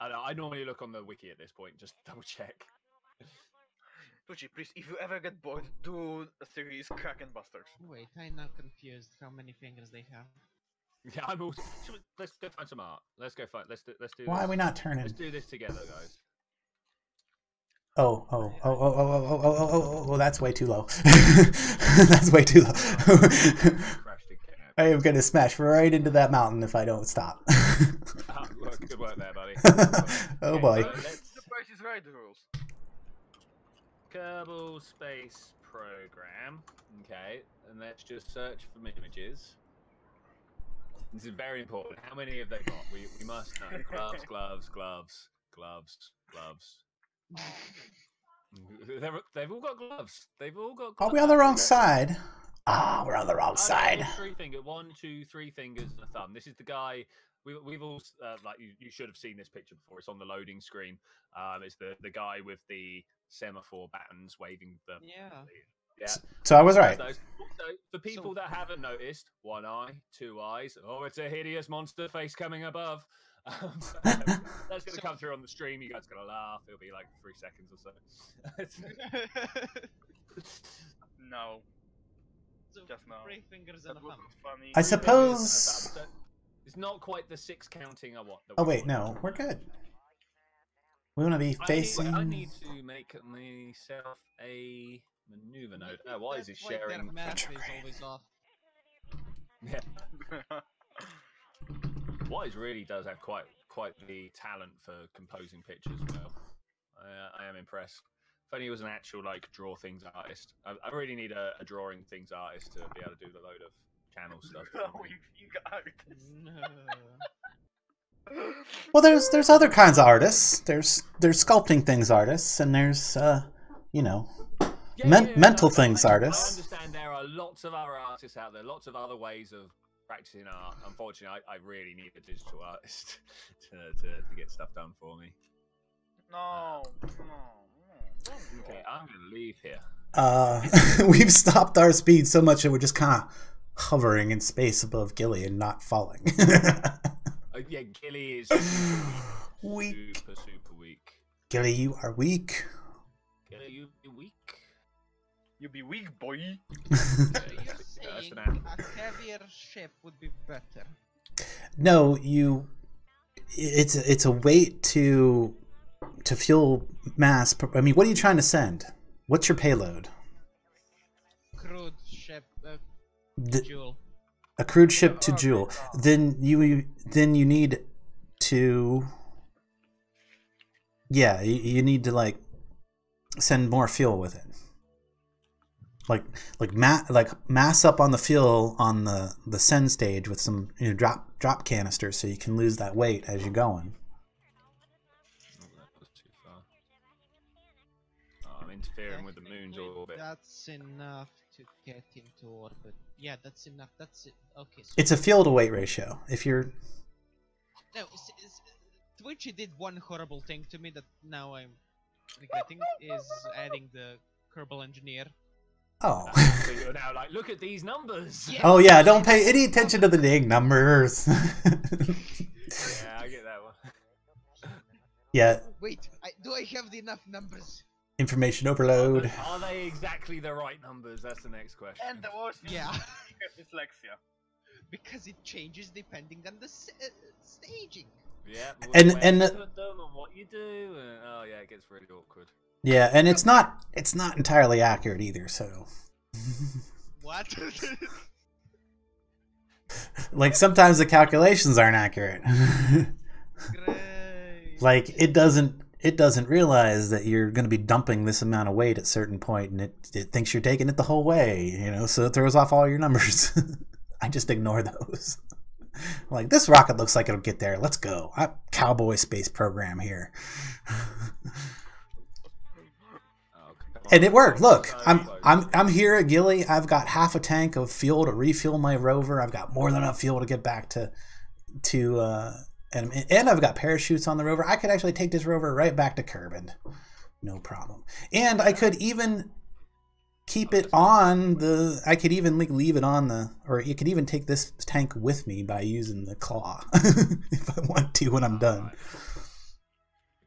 I normally look on the wiki at this point, just double check. Twitchi, please, if you ever get bored, do a series Kraken Busters. Wait, I'm not confused how many fingers they have. Yeah, I'm also. Let's go find some art. Let's go find. Let's do. Why are we not turning? Let's do this together, guys. Oh, that's way too low. That's way too low. I am going to smash right into that mountain if I don't stop. Good work there, buddy. Oh boy. The Price is Right rules. Kerbal Space Program. Okay, and let's just search for images. This is very important. How many have they got? We must know. Gloves. They've all got gloves. They've all got gloves. Are we on the wrong side? Ah, we're on the wrong side. One, two, three fingers and a thumb. This is the guy. We've all like you should have seen this picture before. It's on the loading screen. It's the guy with the semaphore buttons waving the. Yeah. So I was right. So for people that haven't noticed, one eye, two eyes. Oh, it's a hideous monster face coming above. That's going to come through on the stream. You guys are going to laugh. It'll be like 3 seconds or so. No. Just no. 3 fingers and a thumb. Funny. I suppose. It's not quite the 6 counting I want. Oh wait, no, we're good. We want to be facing. I need to make myself a maneuver node. Oh, why is it sharing? Math is always off. Yeah. Wise really does have quite the talent for composing pictures. Well, I am impressed. If only he was an actual like draw things artist. I really need a drawing things artist to be able to do the load of channel stuff. Well, there's other kinds of artists. There's sculpting things artists, and there's mental things artists. I understand there are lots of other artists out there, lots of other ways of practicing art. Unfortunately, I really need a digital artist to get stuff done for me. No. Okay, I'm gonna leave here. We've stopped our speed so much that we're just kind of hovering in space above Gilly and not falling. Yeah, Gilly is weak. Super weak. Gilly, you are weak. Gilly, you be weak. You be weak, boy. You're saying a heavier ship would be better. No, it's a weight to fuel mass. I mean, what are you trying to send? What's your payload? Crude ship, Jewel. A crude ship to Jewel. Then you need to. Yeah, you need to like send more fuel with it. Like mass up on the fuel on the send stage with some drop canisters so you can lose that weight as you're going. I'm interfering with the moon's orbit. That's enough to get into orbit. Yeah, that's enough. That's it. Okay. So it's a fuel to weight ratio. If you're no, Twitchi did one horrible thing to me that now I'm regretting is adding the Kerbal engineer. Oh. So you're now like, look at these numbers. Yeah. Oh yeah, don't pay any attention to the dang numbers. Yeah, I get that one. Yeah. Wait, do I have enough numbers? Information overload. Are they exactly the right numbers? That's the next question. And the worst is dyslexia. Because it changes depending on the staging. Yeah. And put them and what you do. Oh yeah, it gets really awkward. Yeah, and it's not entirely accurate either. So. What? Like sometimes the calculations aren't accurate. Great. Like it doesn't realize that you're going to be dumping this amount of weight at a certain point, and it thinks you're taking it the whole way, so it throws off all your numbers. I just ignore those. Like, this rocket looks like it'll get there. Let's go. Cowboy space program here. And it worked. Look, I'm here at Gilly. I've got half a tank of fuel to refuel my rover. I've got more than enough fuel to get back to and I've got parachutes on the rover. I could actually take this rover right back to Kerbal. No problem. And I could even keep it on the... I could even leave it on the... Or you could even take this tank with me by using the claw. If I want to when I'm done.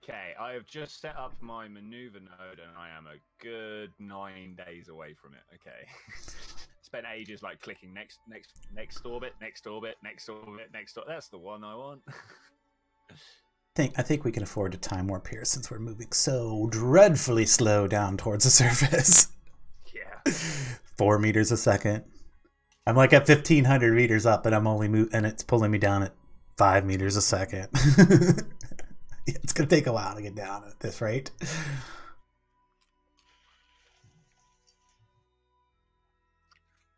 Okay, I have just set up my maneuver node and I am a good 9 days away from it. Okay. Spent ages like clicking next orbit, next orbit, next orbit, next orbit. That's the one I want. think we can afford to time warp here since we're moving so dreadfully slow down towards the surface. Yeah. 4 meters a second. I'm like at 1,500 meters up, and I'm only and it's pulling me down at 5 meters a second. Yeah, it's gonna take a while to get down at this rate.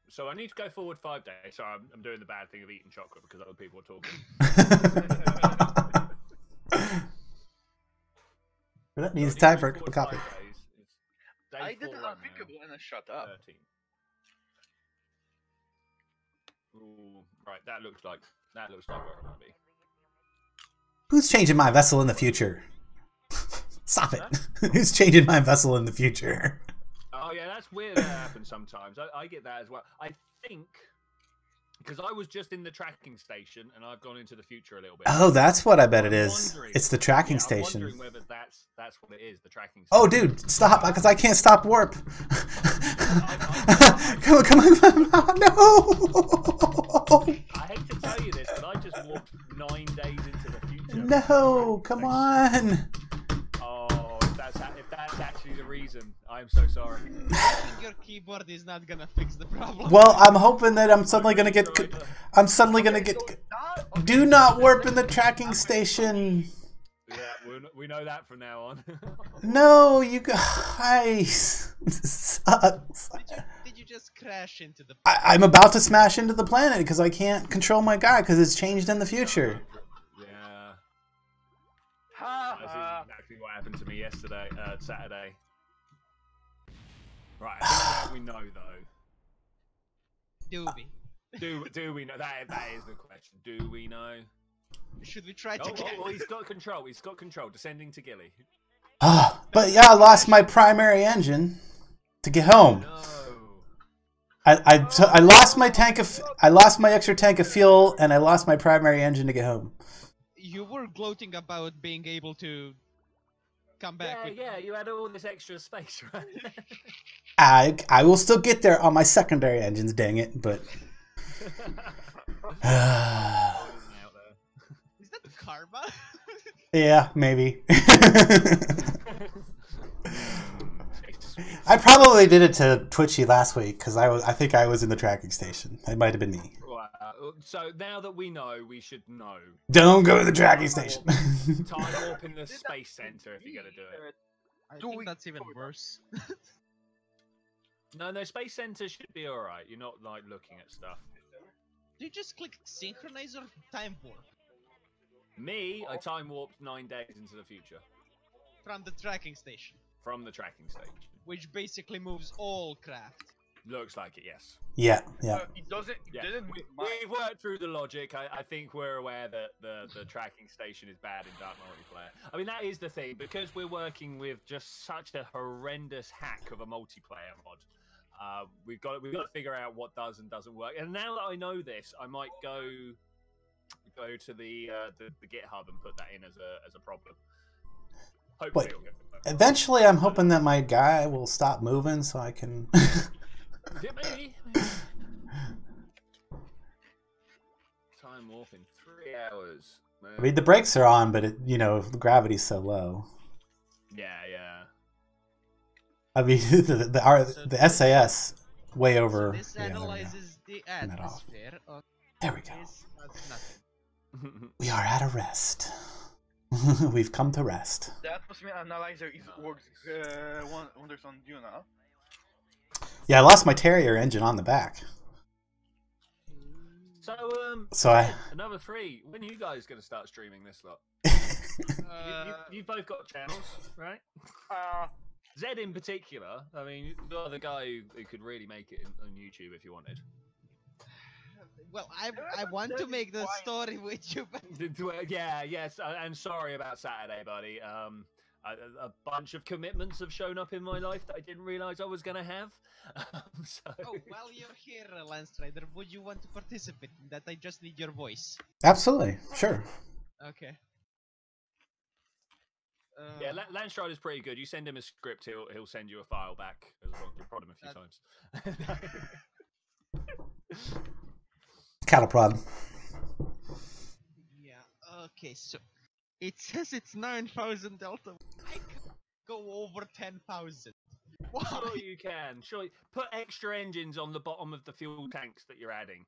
So I need to go forward 5 days. So I'm doing the bad thing of eating chocolate because other people are talking. That needs time for a copy. I did unthinkable and I shut up. 13. Ooh, right, that looks like where I want to be. Who's changing my vessel in the future? Stop it. Who's changing my vessel in the future? Oh yeah, that's weird. That happens sometimes. I get that as well. I think because I was just in the tracking station and I've gone into the future a little bit. Oh, that's what I bet it is. It's the tracking station. I'm wondering whether that's what it is. The tracking station. Oh, dude, stop! Because I can't stop warp. Come on! No! I hate to tell you this, but I just walked 9 days into the future. No! Come on! Oh, if that's actually the reason, I'm so sorry. I think your keyboard is not gonna fix the problem. Well, I'm hoping that I'm suddenly gonna get. Do not warp in the tracking station. Yeah, we know that from now on. No, you guys. This sucks. Did you just crash into the? I'm about to smash into the planet because I can't control my guy because it's changed in the future. Yeah. That's exactly what happened to me yesterday, Saturday. Right, I think that we know though. Do we know? That is the question. Do we know? Should we try to get? Oh, he's got control. He's got control. Descending to Gilly. But yeah, I lost my primary engine to get home. No. I lost my I lost my extra tank of fuel, and I lost my primary engine to get home. You were gloating about being able to come back. Yeah, you had all this extra space, right? I will still get there on my secondary engines, dang it, but... Is that karma? Yeah, maybe. I probably did it to Twitchi last week, because I think I was in the tracking station. It might have been me. So now that we know, we should know. Don't go to the tracking station. Time warp in the space center if you're gonna do it. I think that's even worse. No, space center should be alright. You're not like looking at stuff. Do you just click synchronize or time warp? Me, I time warped 9 days into the future. From the tracking station. From the tracking station. Which basically moves all craft. Looks like it, yes. Yeah. It doesn't. Yeah. We've worked through the logic. I think we're aware that the tracking station is bad in dark multiplayer. I mean, that is the thing, because we're working with just such a horrendous hack of a multiplayer mod. We've got to figure out what does and doesn't work. And now that I know this, I might go to the GitHub and put that in as a problem. Hopefully, it'll get better. Eventually, I'm hoping that my guy will stop moving so I can. Yeah, maybe. Time warp in 3 hours. Man. I mean, the brakes are on, but the gravity's so low. Yeah. I mean, the SAS way over. So this analyzes the atmosphere. There we go. We are at a rest. We've come to rest. The atmosphere analyzer works wonders on you now. Yeah, I lost my Terrier engine on the back. So another 3. When are you guys going to start streaming this lot? You've both got channels, right? Zed in particular. I mean, you're the guy who could really make it on YouTube if you wanted. Well, I want to make the story with you, but... Yes, and sorry about Saturday, buddy. A bunch of commitments have shown up in my life that I didn't realize I was going to have. So... Oh, while you're here, Landstryder, would you want to participate in that? I just need your voice. Absolutely, sure. Okay. Yeah, Landstryder's pretty good. You send him a script, he'll send you a file back as long as you prod him a few times. Cattle prod. Yeah. Okay. So It says it's 9,000 delta. I can't go over 10,000. Sure you can. Sure. Put extra engines on the bottom of the fuel tanks that you're adding.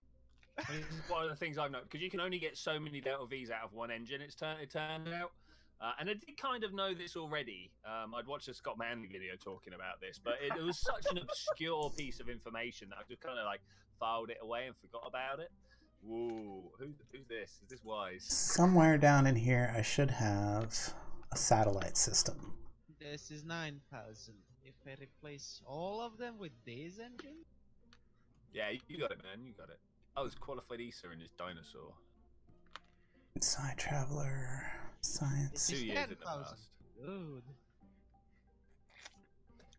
This is one of the things I've noticed, because you can only get so many Delta Vs out of one engine. It turned out, and I did kind of know this already. I'd watched a Scott Manley video talking about this, but it was such an obscure piece of information that I just kind of like filed it away and forgot about it. Whoa, who's this? Is this Wise? Somewhere down in here, I should have a satellite system. This is 9,000. If I replace all of them with these engines? Yeah, you got it, man. You got it. Oh, it's qualified ESA in his dinosaur. Side Traveler, Science. 2 years in the past. Good.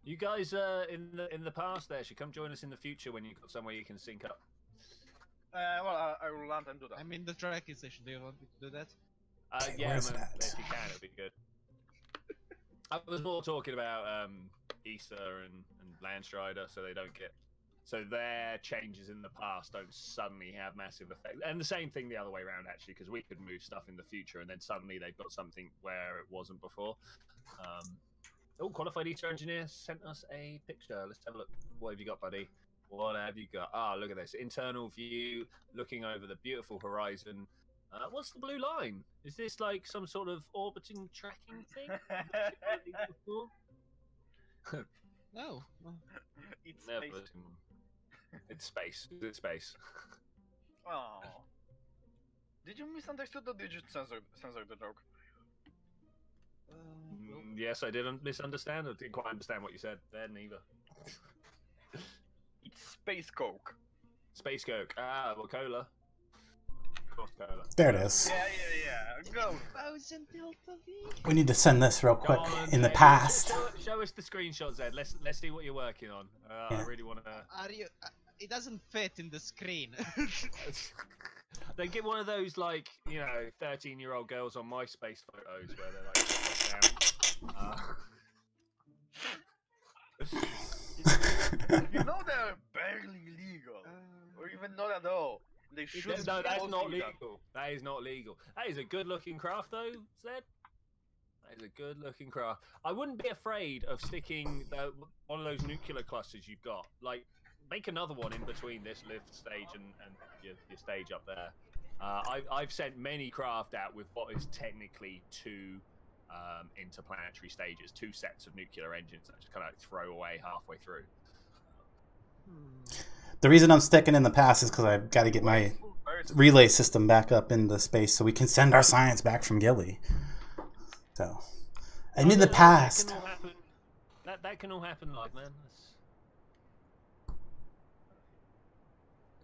You guys in the past there should come join us in the future when you've got somewhere you can sync up. Well, I will land and do that. I'm in the tracking station. Do you want me to do that? Yeah, where's man, that? if you can, it'd be good. I was more talking about ESA and Landstryder, so they don't get. So their changes in the past don't suddenly have massive effect. And the same thing the other way around, actually, because we could move stuff in the future and then suddenly they've got something where it wasn't before. Oh, qualified ESA engineer sent us a picture. Let's have a look. What have you got, buddy? What have you got? Ah, look at this. Internal view, looking over the beautiful horizon. What's the blue line? Is this like some sort of orbiting tracking thing? No. It's Never space. seen one. It's space. Is it space? Oh. Did you misunderstand or did you censor the joke? Yes, I didn't misunderstand. I didn't quite understand what you said there, neither. It's space coke. Space Coke. Ah, well, cola. Of course, cola. There it is. Yeah. Go. 10,000 delta V. We need to send this real Go quick on, in the Zed. past. Show us the screenshot, Zed. Let's see what you're working on. I really want to. Are you? It doesn't fit in the screen. They get one of those, like, 13-year-old girls on MySpace photos where they're like down. You know they're barely legal, or even not at all. They should. No, that's not legal. That is not legal. That is a good-looking craft, though, Zed. That is a good-looking craft. I wouldn't be afraid of sticking one of those nuclear clusters you've got. Like, make another one in between this lift stage and your stage up there. I've sent many craft out with what is technically two interplanetary stages, 2 sets of nuclear engines that just kind of throw away halfway through. The reason I'm sticking in the past is because I've got to get my relay system back up into space so we can send our science back from Gilly. So, I'm in the past. That can all happen live, man.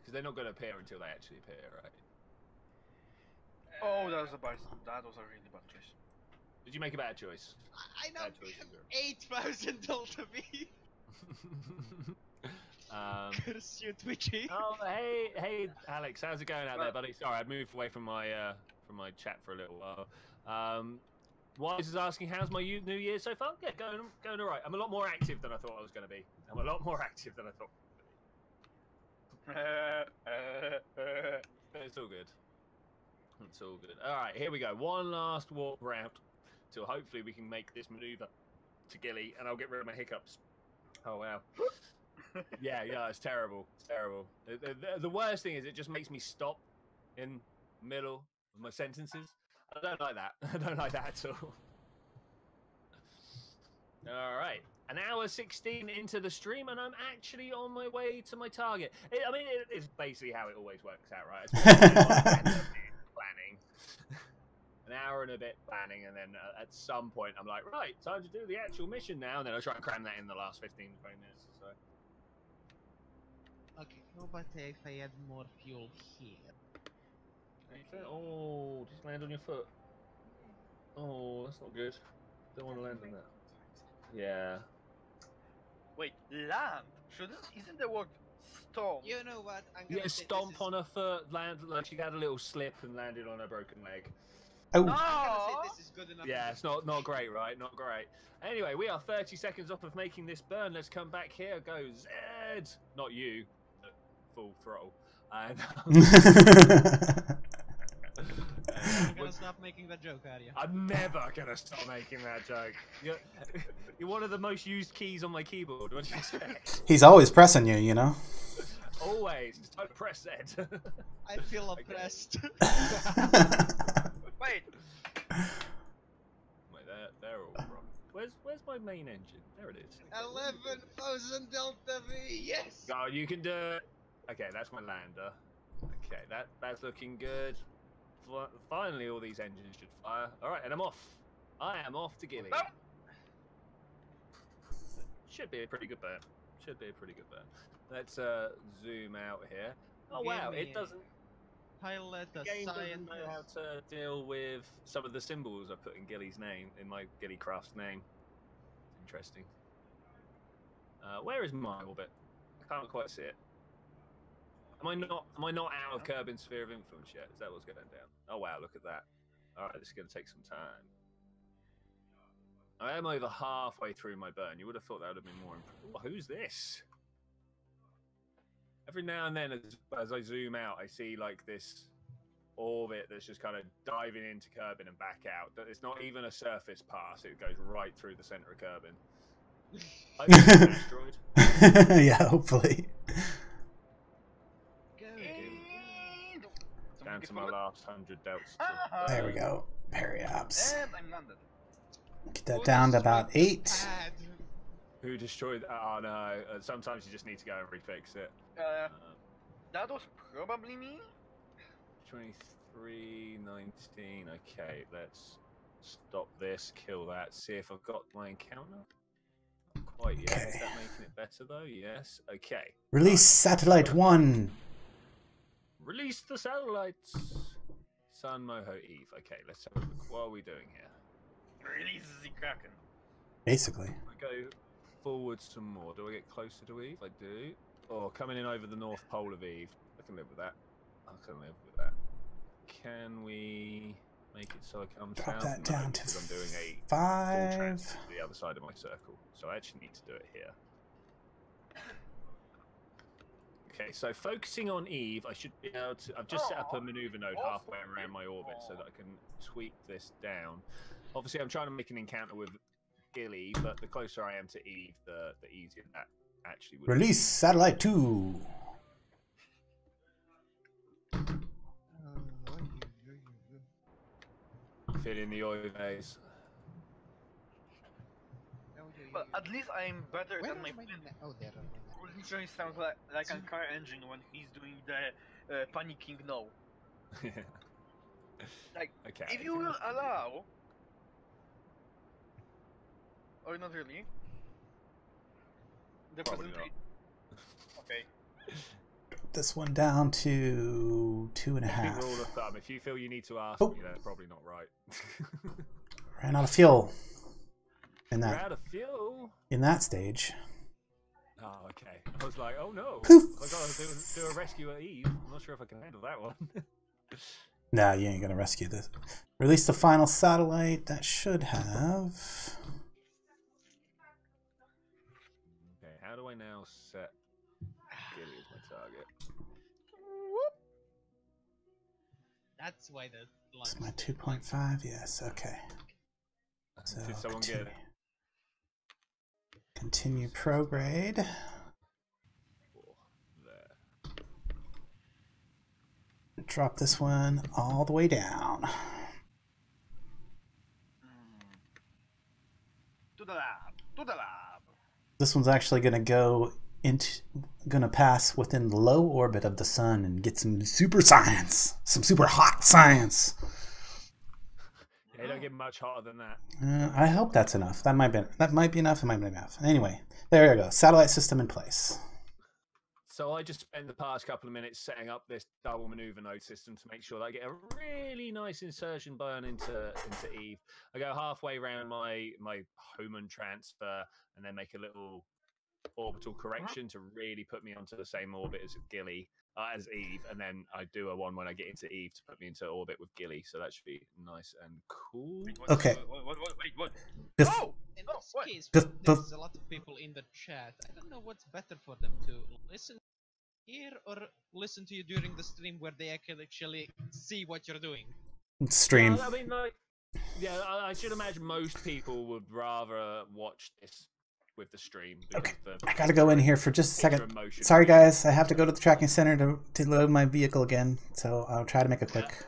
Because they're not going to appear until they actually appear, right? Oh, that was a really bad choice. Did you make a bad choice? I know. Bad choice, 8,000 delta V. Curse you, Twitchy. Oh, hey, Alex, how's it going out there, buddy? Sorry, I moved away from my chat for a little while. Wise is asking, how's my New Year so far? Yeah, going all right. I'm a lot more active than I thought I was going to be. I'm a lot more active than I thought. But it's all good. It's all good. All right, here we go. One last walk round till hopefully we can make this maneuver to Gilly, and I'll get rid of my hiccups. Oh wow. Yeah, it's terrible. It's terrible. The worst thing is it just makes me stop in the middle of my sentences. I don't like that. I don't like that at all. All right. An hour 16 into the stream, and I'm actually on my way to my target. It's basically how it always works out, right? Planning. An hour and a bit planning, and then at some point I'm like, right, time to do the actual mission now, and then I try and cram that in the last 15, 20 minutes or so. Okay, how about if I add more fuel here? Oh, just land on your foot. Oh, that's not good. Don't want to land on that. Yeah. Wait, land? Isn't the word stomp? You know what? I'm gonna say Stomp on her foot, land like she had a little slip and landed on her broken leg. Oh. I'm gonna say this is good enough. Yeah, it's not great, right? Not great. Anyway, we are 30 seconds off of making this burn. Let's come back here. Go Zed! Not you. Full throttle. And we're gonna stop making that joke, are you? I'm never gonna stop making that joke. You're one of the most used keys on my keyboard. What do you expect? He's always pressing you, you know? Always. Just don't press Z. I feel oppressed. Wait. Wait, they're all wrong. Where's my main engine? There it is. 11,000 Delta V, yes! Oh, you can do it. Okay, that's my lander. Okay, that's looking good. Finally, all these engines should fire. All right, and I'm off. I am off to Gilly. Oh. Should be a pretty good burn. Should be a pretty good burn. Let's zoom out here. Oh wow, it doesn't. Pilot a Game doesn't know how scientist. to deal with some of the symbols I put in Gilly's name, in my Gilly Craft's name. Interesting. Where is my orbit? I can't quite see it. Am I not out of Kerbin's sphere of influence yet? Is that what's going down? Oh wow, look at that. Alright, this is going to take some time. I am over halfway through my burn. You would have thought that would have been more important. Oh, who's this? Every now and then, as I zoom out, I see like this orbit that's just kind of diving into Kerbin and back out. It's not even a surface pass. It goes right through the center of Kerbin. Like an asteroid. Yeah, hopefully. Down to my last 100 delts. There we go. Periops. And I'm landed. Get that down to about 8. Bad. Who destroyed? Oh no! Sometimes you just need to go and refix it. That was probably me. 23, 19. Okay, let's stop this. Kill that. See if I've got my encounter. Not quite yet. Okay. Is that making it better though? Yes. Okay. Release Satellite 1. Release the satellites. Sun, Moho, Eve. Okay, let's have a look. What are we doing here? Release the Kraken. Basically. I go forward some more. Do I get closer to Eve? I do. Oh, coming in over the North Pole of Eve. I can live with that. I can live with that. Can we make it so I come Drop south? that No, down because to I'm doing a full 5. transfer to the other side of my circle. So I actually need to do it here. Okay, so focusing on Eve, I should be able to... I've just set up a maneuver node halfway around my orbit so that I can tweak this down. Obviously, I'm trying to make an encounter with Gilly, but the closer I am to Eve, the easier that actually would Release Satellite 2. fit in the oil base. But at least I'm better Where than my is my friend. Oh, there. Who literally sounds like a car engine when he's doing the panicking no. Like, Okay. if you will allow, or not really, the Probably presentation. Okay. This one down to Big rule 2.5. of thumb, if you feel you need to ask Oh. me, that's probably not right. Ran out of fuel in We're that out of fuel. stage. Oh, okay. I was like, oh no. Poof. I gotta do a rescue at Eve. I'm not sure if I can handle that one. Nah, you ain't gonna rescue this. Release the final satellite. That should have. Okay, how do I now set Gilly as my target? That's why the It's my 2.5. Yes. Okay. So Did someone get it? Continue prograde. There. Drop this one all the way down. To the lab. To the lab. This one's actually gonna pass within the low orbit of the sun and get some super science, some super hot science. Yeah, don't get much hotter than that. I hope that's enough. That might be enough. It might be enough. Anyway, there you go. Satellite system in place. So I just spent the past couple of minutes setting up this double maneuver node system to make sure that I get a really nice insertion burn into Eve. I go halfway around my Hohmann transfer and then make a little orbital correction to really put me onto the same orbit as Gilly, as Eve, and then I do a one when I get into Eve to put me into orbit with Gilly. So that should be nice and cool. Okay. Wait, what? Bef- Oh! In No, this what? case, Bef- there's a lot of people in the chat. I don't know what's better for them to listen here or listen to you during the stream where they can actually see what you're doing. stream. Yeah, I mean, like, yeah, I should imagine most people would rather watch this with the stream. Okay, I gotta go in here for just a second. Sorry, guys, I have to go to the tracking center to load my vehicle again, so I'll try to make it quick.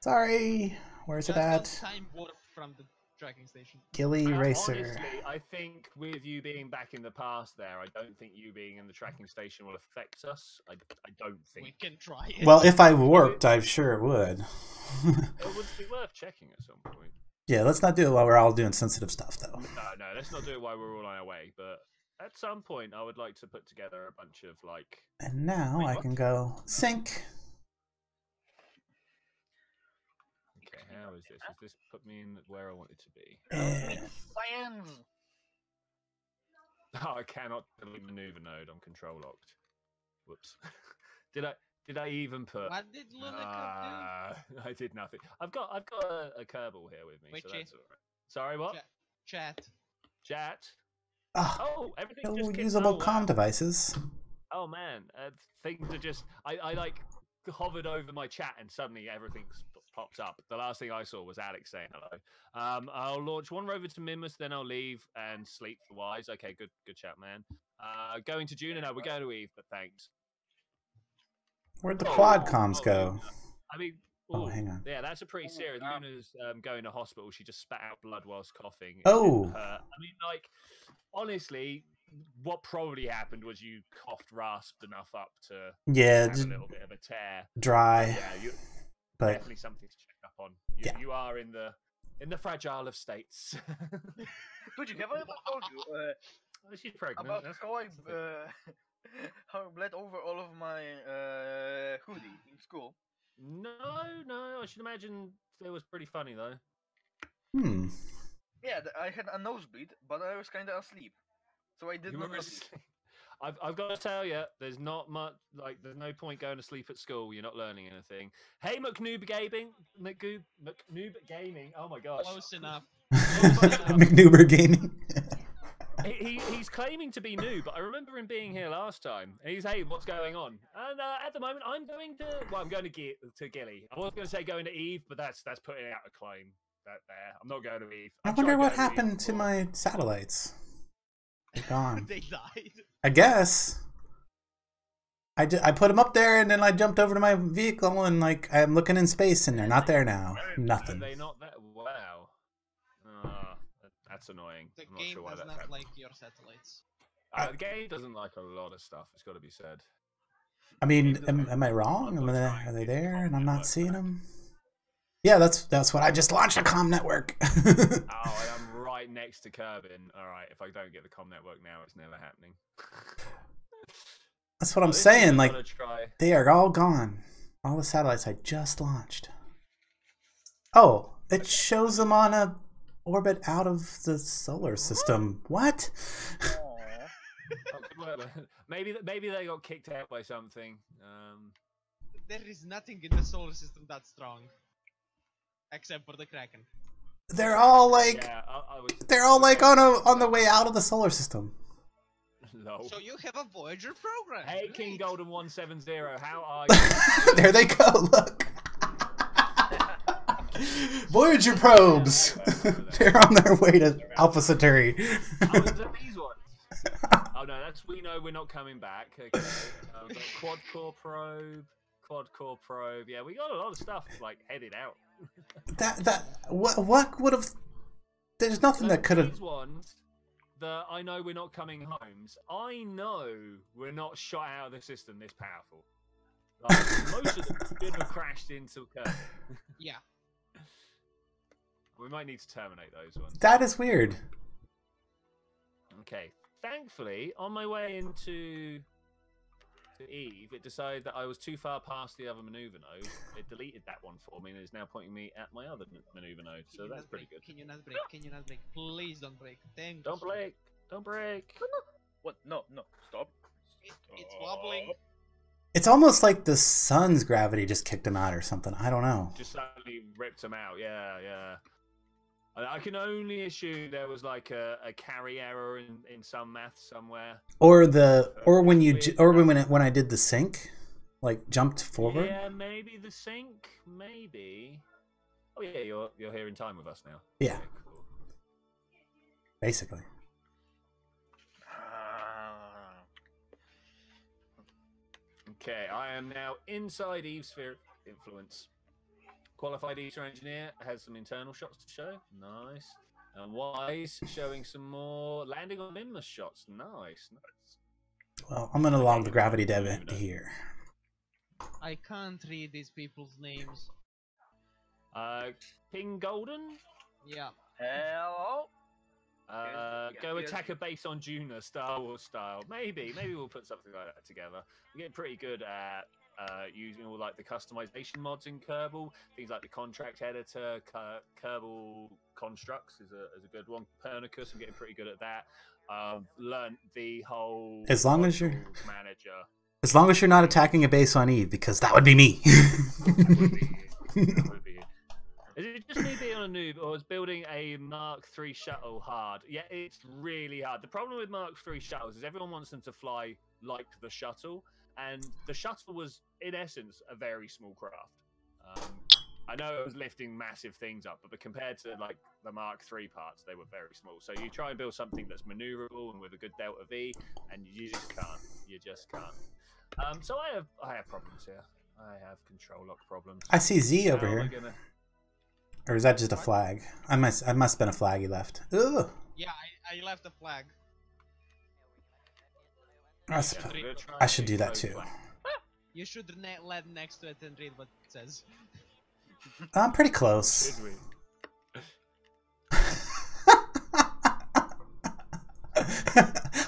Sorry, where's it at? Time warp from the tracking station. Gilly Racer. Honestly, I think with you being back in the past there, I don't think you being in the tracking station will affect us. I don't think. We can try it. Well, if I warped, I'm sure it would. It would be worth checking at some point. Yeah, let's not do it while we're all doing sensitive stuff, though. No, let's not do it while we're all on our way. But at some point, I would like to put together a bunch of, like... And now I can go sync. Okay, how is this? Does this put me in where I want it to be? Science! Oh, I cannot delete maneuver node. I'm control locked. Whoops. Did I even put? What did Lunica do? I did nothing. I've got a Kerbal here with me, so that's all right. Sorry, what? Chat. Oh, everything no just usable comm devices. Oh man, things are just. I like hovered over my chat and suddenly everything popped up. The last thing I saw was Alex saying hello. I'll launch one rover to Minmus, then I'll leave and sleep for Wise. Okay, good chat, man. Going to June, no, we're going to Eve, but thanks. Where'd the quad comms go? I mean, hang on. Yeah, that's a pretty serious. Luna's going to hospital. She just spat out blood whilst coughing. Oh. I mean, like, honestly, what probably happened was you coughed, rasped enough up to have a little bit of a tear. Dry. Yeah, but definitely something to check up on. You are in the fragile of states. Twitchi, have I ever told you she's pregnant. about how I bled over all of my hoodie in school? No, I should imagine it was pretty funny though. Yeah, I had a nosebleed, but I was kind of asleep, so I did not notice. I've got to tell you, there's not much, like, there's no point going to sleep at school. You're not learning anything. Hey, McNoob Gaming. Oh my gosh. Close enough. McNoober Gaming. He's claiming to be new, but I remember him being here last time. And he's, hey, what's going on? And at the moment, I'm going to Gilly. I was going to say going to Eve, but that's putting out a claim. I'm not going to Eve. I wonder what happened to my satellites. They're gone. They died. I guess. I put them up there, and then I jumped over to my vehicle, and like I'm looking in space, and they're not there now. Nothing. Are they not there? Wow. That's annoying. The I'm not game sure why does that's not happening. like your satellites. The game doesn't like a lot of stuff. It's got to be said. I mean, am I wrong? Are they there, and I'm not seeing them? Yeah, that's what I just launched, a comm network. Oh, and I'm right next to Kerbin. All right, if I don't get the comm network now, it's never happening. That's what I'm saying. Like, they are all gone. All the satellites I just launched. Oh, it shows them on a orbit out of the solar system. What? Maybe they got kicked out by something. There is nothing in the solar system that strong, except for the Kraken. They're all like, they're all like on the way out of the solar system. No. So you have a Voyager program. Hey, Great. King Golden 170, how are you? There they go. Look. Voyager probes. They're on their way to Alpha Centauri. Oh, these ones. Oh no, we know we're not coming back. Okay. We've got quad core probe. Yeah, we got a lot of stuff like headed out. What would have? There's nothing that could have. These ones. I know we're not coming homes. I know we're not shot out of the system this powerful. Like, most of them should have crashed into Kerbal. Yeah. We might need to terminate those ones. That is weird. Okay. Thankfully, on my way into Eve, it decided that I was too far past the other maneuver node. It deleted that one for me and is now pointing me at my other maneuver node. So that's pretty good. Can you not break? Can you not break? Please don't break. Thank Don't break. Don't break. What? No. Stop. It's wobbling. It's almost like the sun's gravity just kicked him out or something. I don't know. Just suddenly ripped him out. Yeah. I can only assume there was like a carry error in some math somewhere. Or when I did the sync, like jumped forward? Yeah, maybe the sync, maybe. Oh yeah, you're here in time with us now. Yeah. Okay, cool. Basically. Okay, I am now inside Eve's sphere of influence. Qualified Easter engineer has some internal shots to show. Nice. And Wise showing some more landing on Minmus shots. Nice, nice. Well, I'm gonna log the gravity dev here. I can't read these people's names. King Golden? Yeah. Hello? Go attack a base on Juna, Star Wars style. Maybe we'll put something like that together. We're getting pretty good at using all like the customization mods in Kerbal. Things like the contract editor, Kerbal constructs is a good one. Copernicus, I'm getting pretty good at that. Learned the whole as long as you're manager. As long as you're not attacking a base on Eve, because that would be me. That would be you. Is it just me being a noob, or is building a Mark III shuttle hard? Yeah, it's really hard. The problem with Mark III shuttles is everyone wants them to fly like the shuttle, and the shuttle was, in essence, a very small craft. I know it was lifting massive things up, but compared to like the Mark III parts, they were very small. So you try and build something that's maneuverable and with a good delta V, and you just can't. You just can't. So I have problems here. I have control lock problems. I see Z over here. Or is that just a flag? I must have been a flag he left. Ugh. Yeah, I left a flag. I should do that too. You should land next to it and read what it says. I'm pretty close.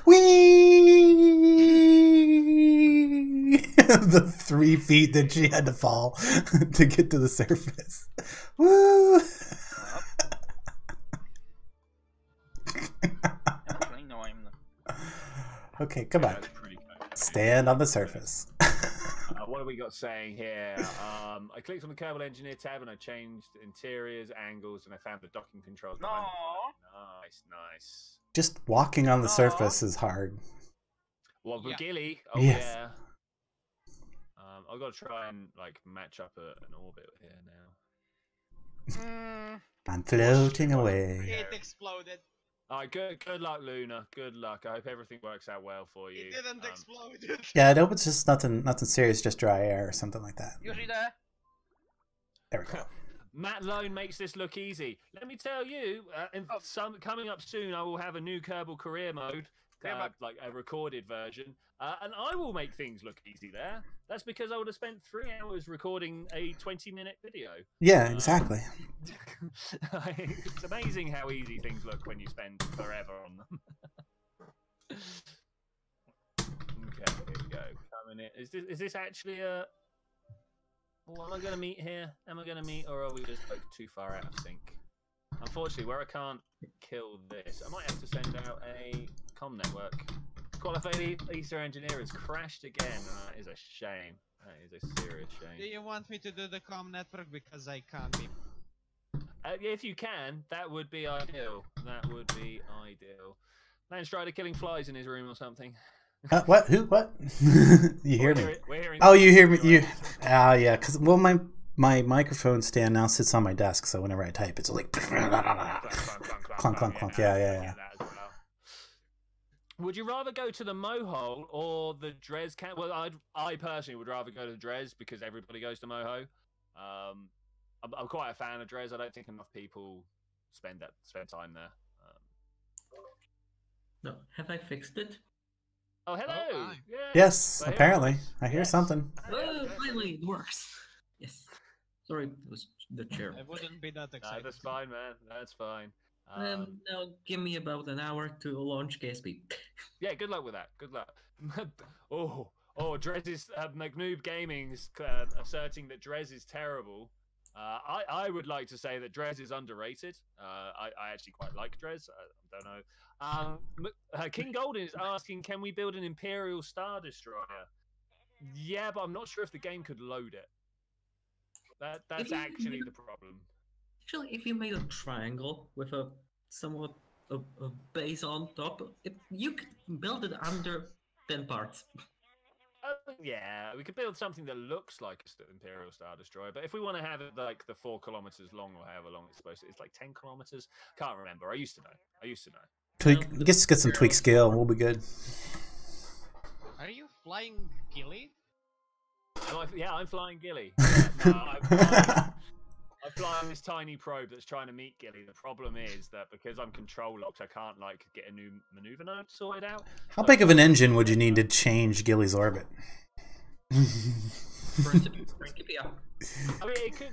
Whee! The 3 feet that she had to fall to get to the surface. Woo! Okay, come on. Stand on the surface. What have we got saying here? I clicked on the Kerbal Engineer tab and I changed interiors, angles, and I found the docking controls. No. Nice, nice. Just walking on the surface is hard. Well, Yeah. Gilly. Oh Yes. yeah. I've got to try and like match up an orbit here now. I'm floating away. It exploded. All right, good luck, Luna. Good luck. I hope everything works out well for you. It didn't explode. Yeah, I hope it's just nothing serious, just dry air or something like that. You see that? There we go. Matt Lone makes this look easy. Let me tell you, coming up soon, I will have a new Kerbal career mode, like a recorded version, and I will make things look easy there. That's because I would have spent 3 hours recording a 20-minute video. Yeah, exactly. It's amazing how easy things look when you spend forever on them. Okay, here we go. Coming in. Is this actually a... Well, am I going to meet here? Am I going to meet, or are we just like too far out of sync? Unfortunately, where I can't kill this, I might have to send out a comm network. Qualified Easter engineer has crashed again, and that is a shame. That is a serious shame. Do you want me to do the comm network? Because I can't be. If you can, that would be ideal. That would be ideal. Landstryder killing flies in his room or something. What? Who? What? You hear me? We're hearing Oh, you hear me? You? Yeah. Cause my microphone stand now sits on my desk, so whenever I type, it's like clunk, clunk, clunk. Yeah. Would you rather go to the Mohole or the Dres camp? Well, I personally would rather go to Dres because everybody goes to Moho. I'm quite a fan of Dres. I don't think enough people spend time there. No, have I fixed it? Oh, hello! Oh, yeah. Yes, Well, apparently. I hear Yes. something. Oh, finally, it works. Yes. Sorry, it was the chair. I wouldn't be that No, excited. that's fine, man. That's fine. Now give me about an hour to launch KSP. Yeah, good luck with that. Good luck. Drez is McNoob Gaming is asserting that Drez is terrible. I would like to say that Drez is underrated. I actually quite like Drez. I don't know. King Golden is asking, can we build an Imperial Star Destroyer? Yeah, but I'm not sure if the game could load it. That's actually the problem. Actually, if you made a triangle with a somewhat a base on top, you could build it under 10 parts. Yeah, we could build something that looks like a Imperial Star Destroyer, but if we want to have it like the 4 kilometers long or however long it's supposed to, it's like 10 kilometers. Can't remember. I used to know. Tweak. Just get some tweak scale. We'll be good. Are you flying Gilly? Yeah, I'm flying Gilly. Yeah, no, I'm flying this tiny probe that's trying to meet Gilly. The problem is that because I'm control locked, I can't like get a new maneuver node sorted out. How big of an engine would you need to change Gilly's orbit? Principia. I mean, it could.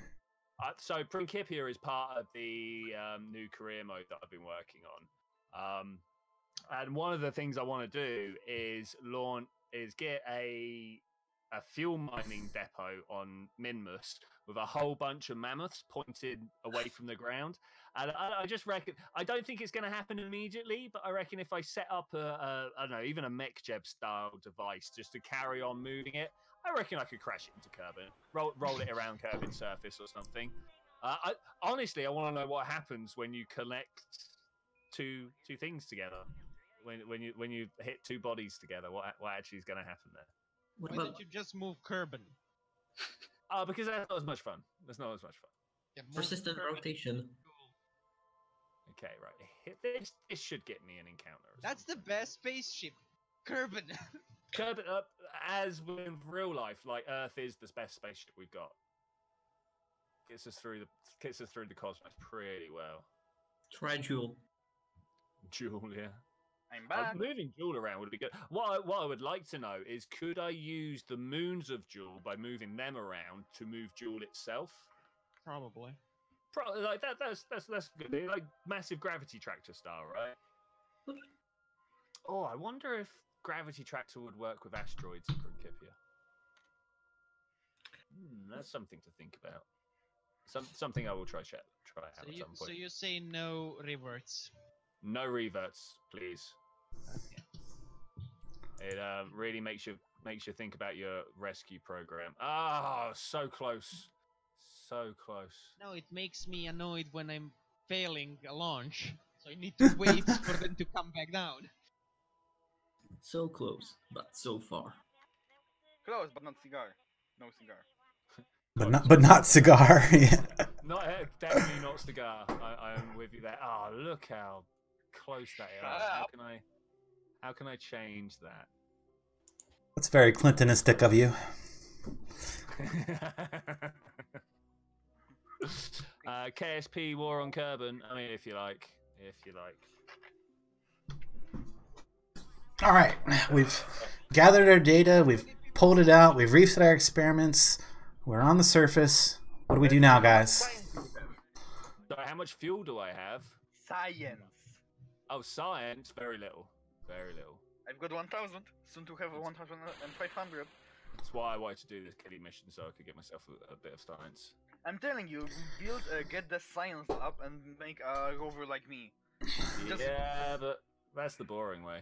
So Principia is part of the new career mode that I've been working on. And one of the things I want to do is get a fuel mining depot on Minmus with a whole bunch of mammoths pointed away from the ground. And I just reckon, I don't think it's going to happen immediately, but I reckon if I set up I don't know, even a MechJeb style device just to carry on moving it, I reckon I could crash it into Kerbin, roll it around Kerbin's surface or something. Honestly, I want to know what happens when you connect two things together. When you hit two bodies together, what actually is going to happen there? Why don't you just move Kerbin? Because that's not as much fun. That's not as much fun. Yeah, Persistent rotation. Okay, right. This should get me an encounter. That's the best spaceship, Kerbin. Kerbin, as with real life, like Earth is the best spaceship we've got. Gets us through the cosmos pretty well. Try Jewel. Jewel, yeah. I'm back. Moving Jewel around would be good. What I would like to know is, could I use the moons of Jewel by moving them around to move Jewel itself? Probably. Like that's good. Like massive gravity tractor style, right? Oh, I wonder if gravity tractor would work with asteroids in Principia. That's something to think about. Something I will try out at some point. So you say no reverts? No reverts, please. Okay. It really makes you think about your rescue program. Ah, so close, so close. No, it makes me annoyed when I'm failing a launch, so I need to wait for them to come back down. So close, but so far. Close, but not cigar. No cigar. But not cigar. Yeah. Definitely not cigar. I am with you there. Ah, look how close that is. How can I change that? That's very Clintonistic of you. KSP War on Kerbin. I mean, if you like. All right, we've gathered our data, we've pulled it out, we've reset our experiments, we're on the surface. What do we do now, guys? So how much fuel do I have? Science. Oh, science? Very little. Very little. I've got 1,000. Soon to have 1,500. That's why I wanted to do this Kelly mission, so I could get myself a bit of science. I'm telling you, get the science up and make a rover like me. Yeah, but that's the boring way.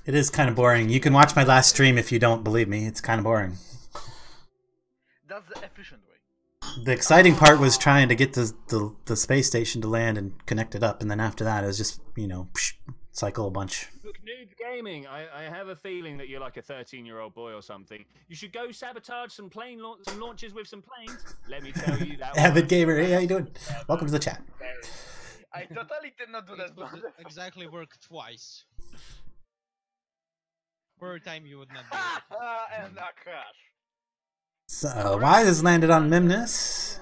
It is kind of boring. You can watch my last stream if you don't believe me. It's kind of boring. That's the efficient way. The exciting part was trying to get the space station to land and connect it up, and then after that it was just, you know, cycle a bunch. Look, Noob Gaming, I have a feeling that you're like a 13-year-old boy or something. You should go sabotage some launches with some planes. Let me tell you that. Avid Gamer, hey, how you doing? Welcome to the chat. I totally did not do that. It would exactly work twice. Third time you would not do it. And a crash. So, why this landed on Minmus?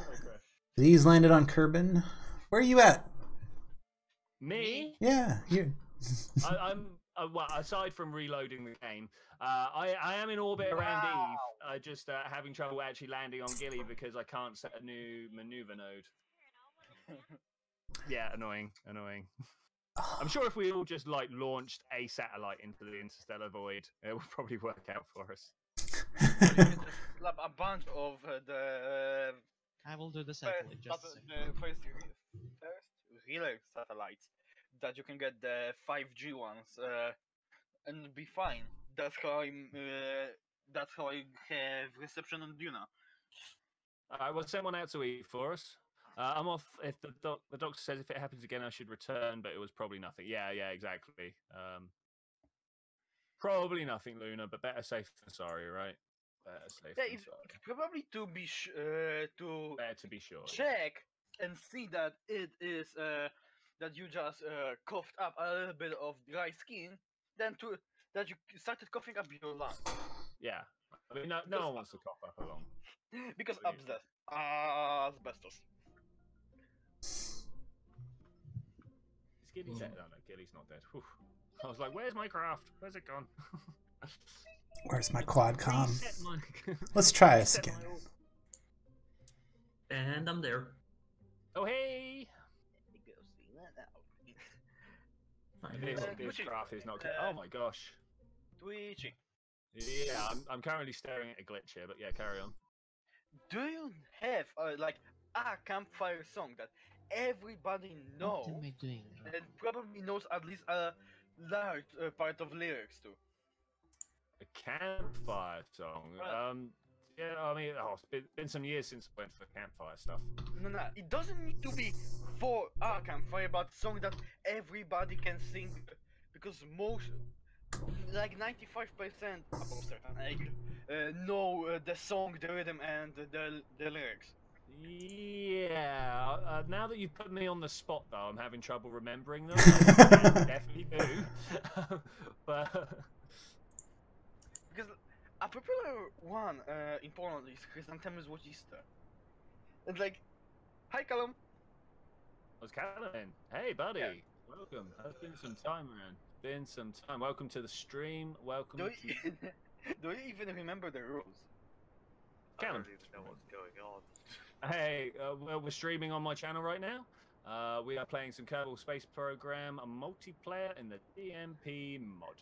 These landed on Kerbin. Where are you at? Me? Yeah, you. I'm well, aside from reloading the game, I am in orbit around Eve. I just having trouble actually landing on Gilly because I can't set a new maneuver node. Yeah, annoying. I'm sure if we all just like launched a satellite into the interstellar void, it would probably work out for us. A bunch of the I will do the satellite just a second. first relay satellites that you can get the 5G ones and be fine. That's how I have reception on Duna. Alright, we'll send one out to Eve for us. I'm off. If the doctor says if it happens again, I should return, but it was probably nothing. Yeah, exactly. Probably nothing, Luna, but better safe than sorry, right? Better safe Yeah, than it's sorry. probably to be Better to be sure. check and see that it is that you just coughed up a little bit of dry skin, then that you started coughing up your lungs. Yeah. I mean, no one wants to cough up a lung. Because What do you asbestos. Is Gilly dead? No, Gilly's not dead. Whew. I was like, where's my craft? Where's it gone? Where's my quad-com? Reset my- Let's try this reset again. And I'm there. Oh, hey! This graph is not good. Oh my gosh. Twitchi. Yeah, I'm currently staring at a glitch here, but yeah, carry on. Do you have like a campfire song that everybody knows What am I doing? and probably knows at least a large part of lyrics to? A campfire song. Yeah, I mean, it's been some years since I went for campfire stuff. No, it doesn't need to be for a campfire, but song that everybody can sing, because most, like 95% above certain age, know the song, the rhythm, and the lyrics. Yeah, now that you've put me on the spot, though, I'm having trouble remembering them. I definitely do. But Because a popular one in Poland is Chrysanthemum Złociste. And like, hi Callum. what's Callum? Hey, buddy. Yeah. Welcome. It's been some time, man. Been some time. Welcome to the stream. Welcome Do to... you, do you even remember the rules? Callum. I don't even know what's going on. Hey, well, we're streaming on my channel right now. We are playing some Kerbal Space Program, a multiplayer in the DMP mod.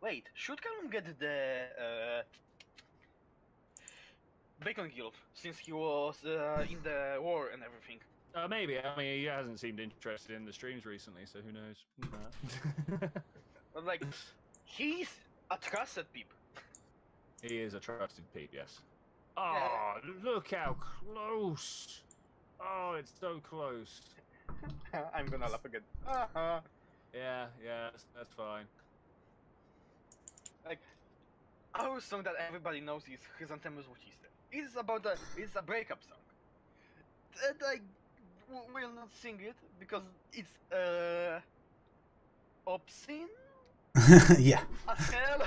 Wait, should Callum get the Bacon Guild since he was in the war and everything? Maybe. I mean, he hasn't seemed interested in the streams recently, so who knows? But like, he's a trusted peep. He is a trusted peep, yes. Oh, look how close! Oh, it's so close. I'm gonna laugh again. Yeah, that's fine. Like, our song that everybody knows is Chrysanthemum Złociste. It's about it's a breakup song. And I will not sing it because it's obscene Yeah. as hell.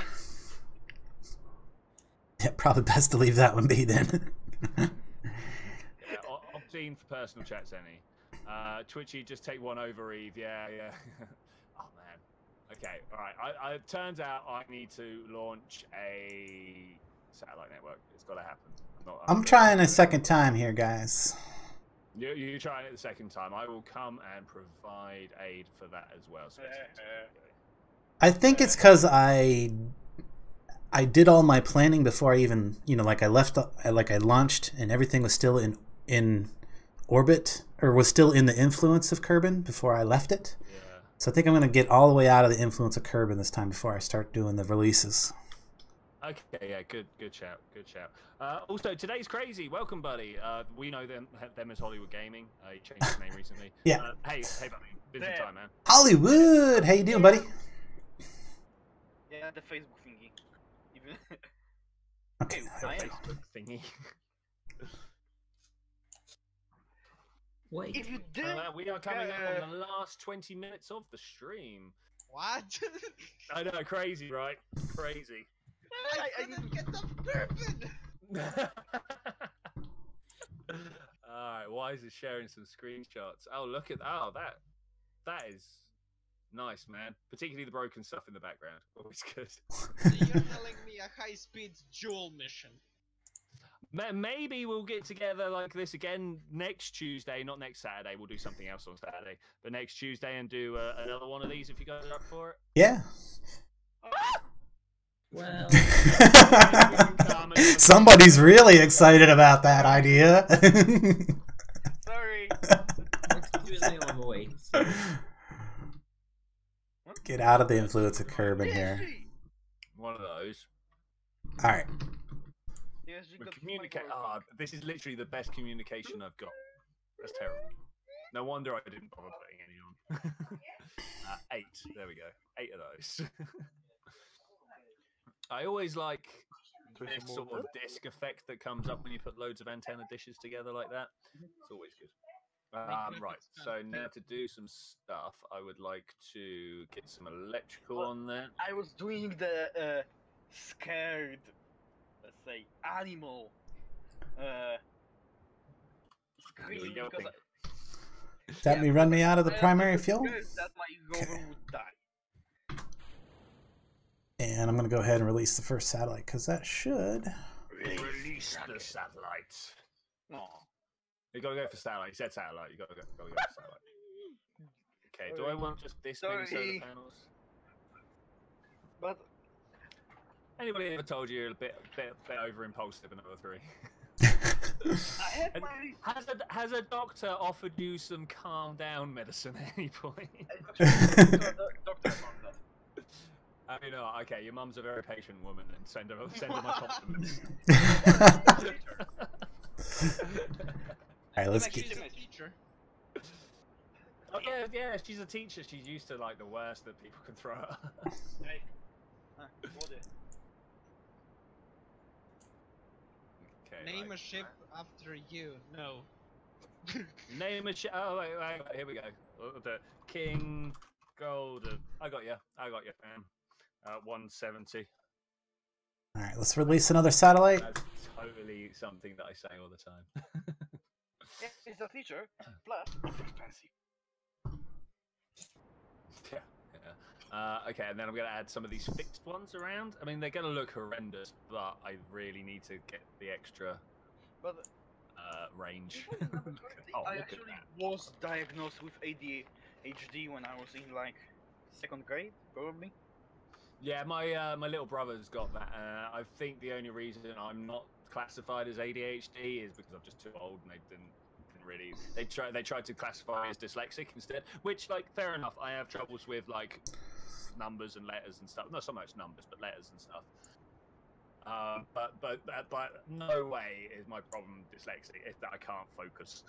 Yeah, probably best to leave that one be then. Yeah, obscene for personal chats, any. Twitchy, just take one over Eve. Yeah. Oh man. Okay, all right. It turns out I need to launch a satellite network. It's got to happen. I'm trying a second time here, guys. You try it the second time. I will come and provide aid for that as well. So I think it's because I did all my planning before I even, like I launched and everything was still in orbit, or was still in the influence of Kerbin before I left it. Yeah. So I think I'm going to get all the way out of the influence of Kerbin this time before I start doing the releases. Okay, yeah, good shout. Also, today's crazy. Welcome, buddy. We know them as Hollywood Gaming. He changed his name recently. Yeah. Hey, buddy. Busy time, man. Hollywood! How you doing, buddy? Yeah, the Facebook thingy. Even Okay. Facebook thingy. Wait. if you did, We are coming up on the last 20 minutes of the stream. What? I know, crazy, right? Crazy. I didn't get the bourbon! Alright, Wise is sharing some screenshots. Oh, look at that is nice, man. Particularly the broken stuff in the background. Always good. So you're telling me a high-speed duel mission? Maybe we'll get together like this again next Tuesday, not next Saturday. We'll do something else on Saturday, but next Tuesday and do another one of these if you guys are up for it. Yeah. Well, Somebody's really excited about that idea. sorry. next Tuesday on the way. So. Get out of the influence of Kerbin here. One of those. All right. Yes, you got Communicate. my This is literally the best communication I've got. That's terrible. No wonder I didn't bother putting any on. 8. There we go. 8 of those. I always like this sort of disc effect that comes up when you put loads of antenna dishes together like that. It's always good. Right, so now to do some stuff, I would like to get some electrical on there. I was doing the scared, let's say, animal scream because That me run me out of the primary fuel? That my rover would die. And I'm going to go ahead and release the first satellite, because that should... Release the satellite. Aw. You gotta go for satellite. You said satellite. You gotta go for satellite. Okay, do I want just this many solar panels? But... Anybody ever told you you're a bit over impulsive in number 3? I had Has a doctor offered you some calm down medicine at any point? I mean, oh, okay, your mum's a very patient woman, and send her my compliments. Alright, let's get... Oh yeah, she's a teacher. She's used to like the worst that people can throw at her. Okay, Name a ship after you. No. Name a ship. Oh wait, here we go. The King Golden. I got you, fam. 170. Alright, let's release another satellite. That's totally something that I say all the time. Yeah, it's a feature, plus it's expensive. Yeah. Okay, and then I'm going to add some of these fixed ones around. I mean, they're going to look horrendous, but I really need to get the extra range. I actually was diagnosed with ADHD when I was in like 2nd grade, probably. Yeah, my little brother's got that. I think the only reason I'm not classified as ADHD is because I'm just too old, and they didn't really. They tried to classify me as dyslexic instead, which, like, fair enough. I have troubles with like numbers and letters and stuff. Not so much numbers, but letters and stuff. But no way is my problem dyslexic. It's that I can't focus.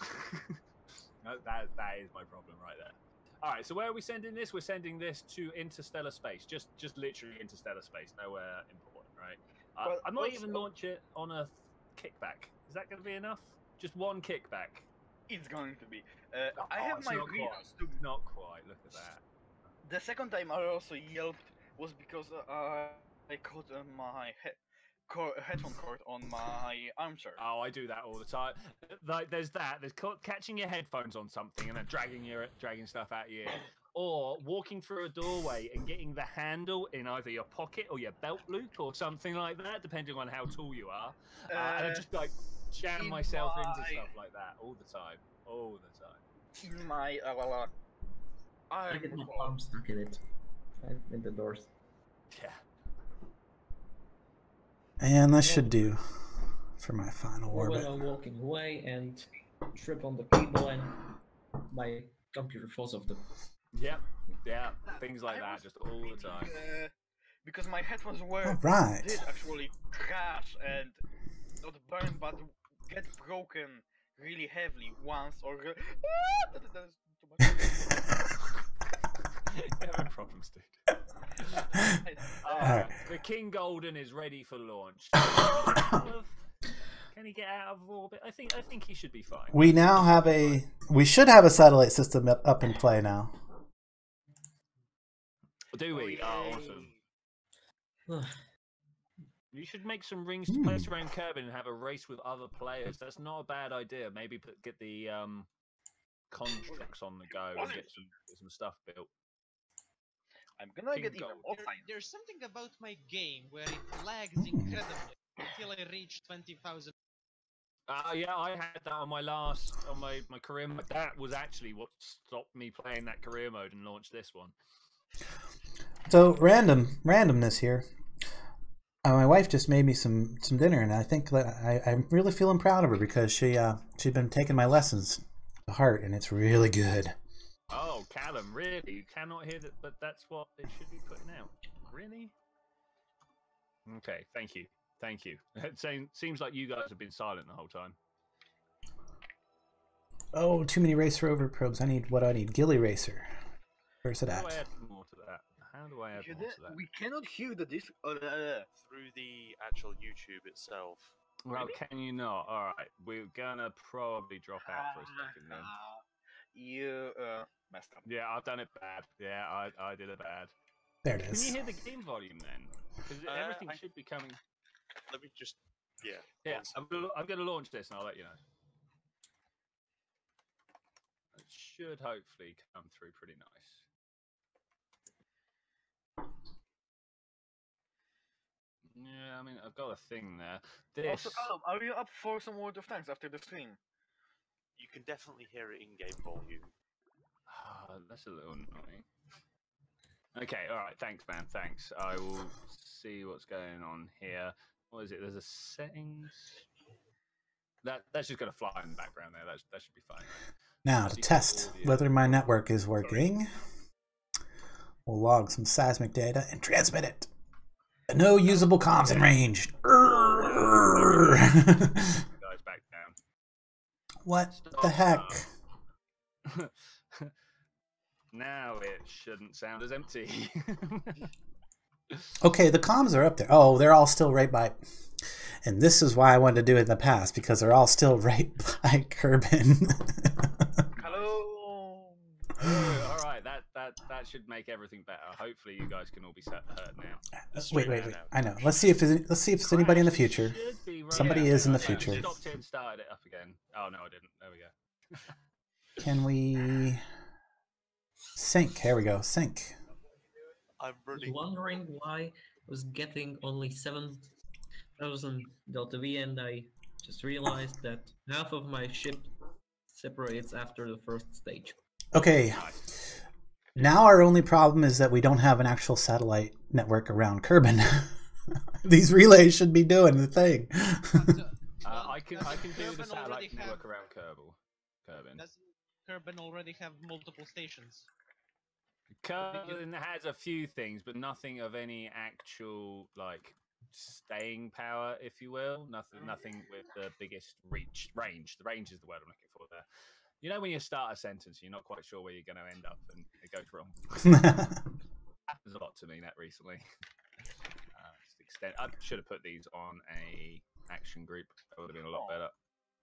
that is my problem right there. All right, so where are we sending this? We're sending this to interstellar space, just literally interstellar space, nowhere important, right? I might even launch it on a kickback. Is that going to be enough? Just one kickback. It's going to be. I have my reasons to. Not quite. Look at that. The second time I also yelped was because I caught my headphone cord on my armchair. Oh, I do that all the time. Like, there's catching your headphones on something and then dragging stuff out your ear, or walking through a doorway and getting the handle in either your pocket or your belt loop or something like that, depending on how tall you are. And I just like jam myself into stuff like that all the time. In my I get my palm stuck in it, in the doors. Yeah. And that should do for my final orbit. When I'm walking away and trip on the cable and my computer falls off the... Yeah, things like that, just all the time. Because my headphones were did actually crash and not burn, but get broken really heavily once, or that is too much. You're having problems, dude. The King Golden is ready for launch. Can he get out of orbit? I think he should be fine. We now have we should have a satellite system up in play now. Do we? Oh, awesome. You should make some rings to place around Kerbal and have a race with other players. That's not a bad idea. Maybe get the constructs on the go and get some stuff built. I'm gonna get even more time. There's something about my game where it lags incredibly until I reach 20,000. Yeah, I had that on my career mode. That was actually what stopped me playing that career mode and launched this one. So randomness here. My wife just made me some dinner, and I think that I'm really feeling proud of her because she'd been taking my lessons to heart, and it's really good. Oh, Callum, really? You cannot hear that, but that's what it should be putting out. Really? Okay, thank you. It seems like you guys have been silent the whole time. Oh, too many race rover probes. I need Gilly Racer. Where's it at? How do I add more to that? How do I add more to that? We cannot hear the disc. Through the actual YouTube itself. Well, can you not? All right, we're gonna probably drop out for a second then. You messed up. Yeah, I've done it bad. Yeah, I did it bad. There it Can is. you hear the game volume then? Because everything should be coming. Let me just. Yeah. Yeah, I'm gonna launch this and I'll let you know. It should hopefully come through pretty nice. Yeah, I mean, I've got a thing there. This. Also, Callum, are you up for some word of thanks after the stream? You can definitely hear it in game volume. That's a little annoying. Okay, alright, thanks, man, thanks. I will see what's going on here. What is it? There's a settings. That's just going to fly in the background there. That should be fine. Now, to test whether my network is working, we'll log some seismic data and transmit it. No usable comms in range. Guys, back down. What the heck? Now it shouldn't sound as empty. Okay, the comms are up there. Oh, they're all still right by... And this is why I wanted to do it in the past, because they're all still right by Kerbal. Hello. All right, that should make everything better. Hopefully, you guys can all be heard now. Wait. I know. Let's see if there's anybody in the future. Somebody is in the future. Stopped it and started it up again. Oh no, I didn't. There we go. Can we sync? Here we go. Sync. I'm I was running. wondering why I was getting only 7,000 Delta V, and I just realized that half of my ship separates after the first stage. Okay. Now our only problem is that we don't have an actual satellite network around Kerbal. These relays should be doing the thing. I can do the satellite network around Kerbal. Does Kerbal already have multiple stations? Kerbal has a few things, but nothing of any actual like staying power, if you will. Nothing with the biggest range. The range is the word I'm looking for there. You know when you start a sentence, you're not quite sure where you're going to end up, and it goes wrong. Happens a lot to me that recently. I should have put these on a action group. That would have been a lot better.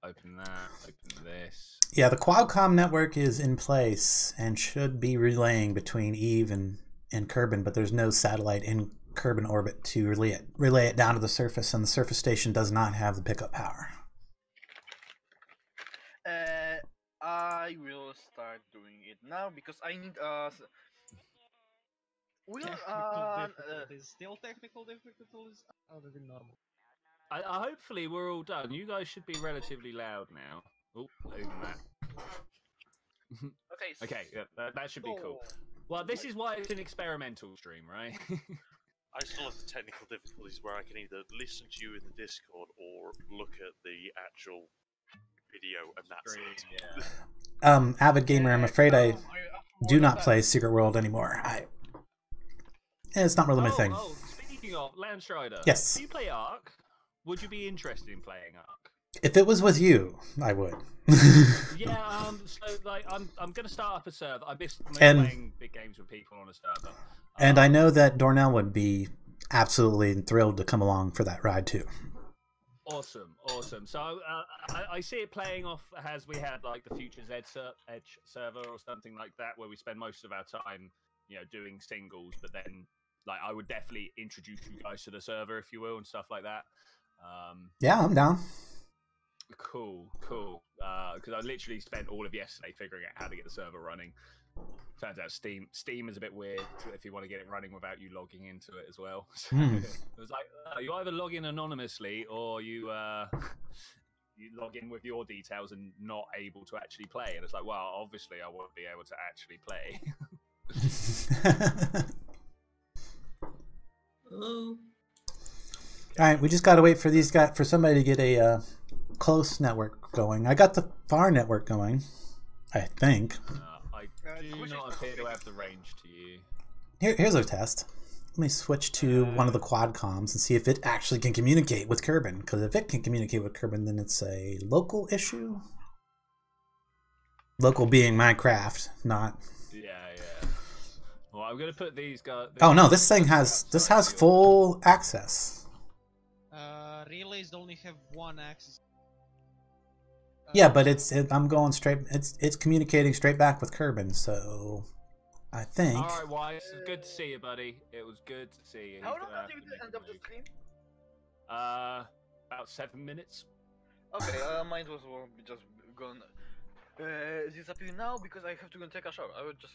Open that. Open this. Yeah, the Qualcomm network is in place and should be relaying between Eve and Kerbal, but there's no satellite in Kerbal orbit to relay it down to the surface, and the surface station does not have the pickup power. I will start doing it now because I need Still technical difficulties other than normal. Hopefully we're all done. You guys should be relatively loud now. Oh, even that. Okay, yeah, that should be cool. Well, this is why it's an experimental stream, right? I still have the technical difficulties where I can either listen to you in the Discord or look at the actual video, and that's it. Yeah. Avid gamer, I'm afraid I do not play Secret World anymore. It's not really my thing. Oh, speaking of Landstryder, yes. Do you play Ark? Would you be interested in playing Ark? If it was with you, I would. Yeah, so like I'm gonna start up a server. I miss playing big games with people on a server. And I know that Dornell would be absolutely thrilled to come along for that ride too. Awesome. So I see it playing off as we had like the Futures Edge server or something like that, where we spend most of our time, doing singles. But then, like, I would definitely introduce you guys to the server, if you will, and stuff like that. Yeah, I'm down. Cool. Because I literally spent all of yesterday figuring out how to get the server running. Turns out Steam is a bit weird if you want to get it running without you logging into it as well. So it was like you either log in anonymously or you log in with your details and not able to actually play. And it's like, well, obviously I won't be able to actually play. Hello. All right, we just got to wait for somebody to get a close network going. I got the far network going, I think. I do not appear to have the range to you. Here's our test. Let me switch to one of the quad comms and see if it actually can communicate with Kerbal. Because if it can communicate with Kerbal, then it's a local issue. Local being Minecraft, not... Yeah. Well, I'm gonna put these guys. Oh no, this thing has full access. Relays only have one access. Yeah, but I'm going straight. It's communicating straight back with Kerbal, so I think. All right, Wise. It's good to see you, buddy. It was good to see you. How long until the end of the stream? About 7 minutes. Okay, mine was just gone. Disappear now because I have to go and take a shower. I would just.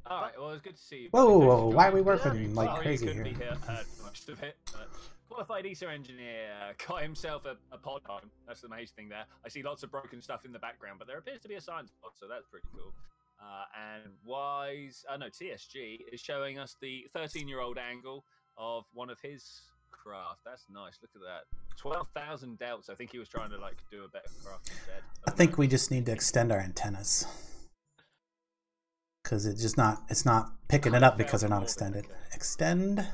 All right. Well, it's good to see you. Whoa! Why are we working like Sorry crazy you couldn't here? Be here most of it. But qualified ESA engineer got himself a pod home. That's the amazing thing there. I see lots of broken stuff in the background, but there appears to be a science pod, so that's pretty cool. And Wise, no, TSG is showing us the 13-year-old angle of one of his craft. That's nice. Look at that. 12,000 delts. I think he was trying to like do a better craft instead. I think we just need to extend our antennas because it's not picking it up because they're not extended. Extend.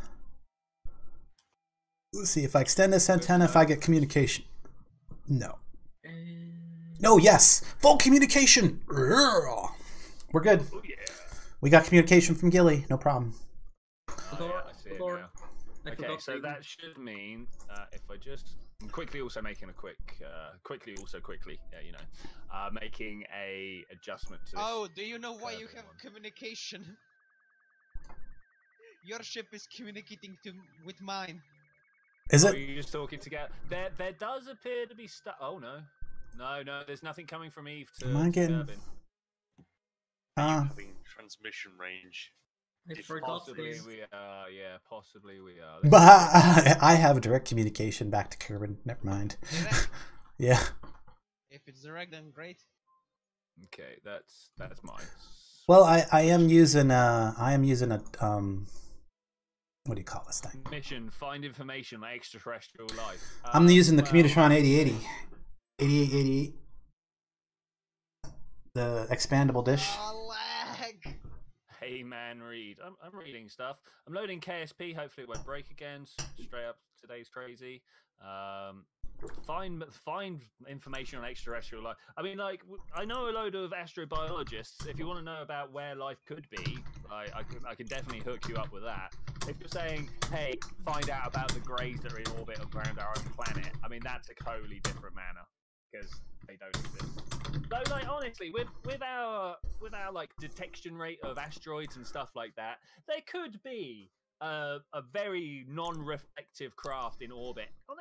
Let's see if I extend this antenna. If I get communication. No. No. Yes. Full communication. We're good. Oh, yeah. We got communication from Gilly. No problem. Oh, yeah, I see it now. Okay, so that should mean if I just I'm quickly also making a making a adjustment to this. Oh, do you know why you have communication? Your ship is communicating with mine. Is it? Are you just talking together? There does appear to be stuff. Oh no, there's nothing coming from Eve to. Am I getting? Having transmission range. Possibly we are, yeah. Possibly we are. But I have direct communication back to Kerbal. Never mind. Yeah. If it's direct, then great. Okay, that's mine. Well, I am using a what do you call this thing? Mission: find information on extraterrestrial life. I'm using the Commutron 8080, 8888, the expandable dish. Lag. Hey man, read. I'm reading stuff. I'm loading KSP. Hopefully it won't break again. Straight up, today's crazy. Find information on extraterrestrial life. I mean, like, I know a load of astrobiologists. If you want to know about where life could be, I can definitely hook you up with that. If you're saying, hey, find out about the greys that are in orbit around our own planet, I mean, that's a totally different manner because they don't exist. Though, like, honestly, with our like detection rate of asteroids and stuff like that, there could be a very non-reflective craft in orbit on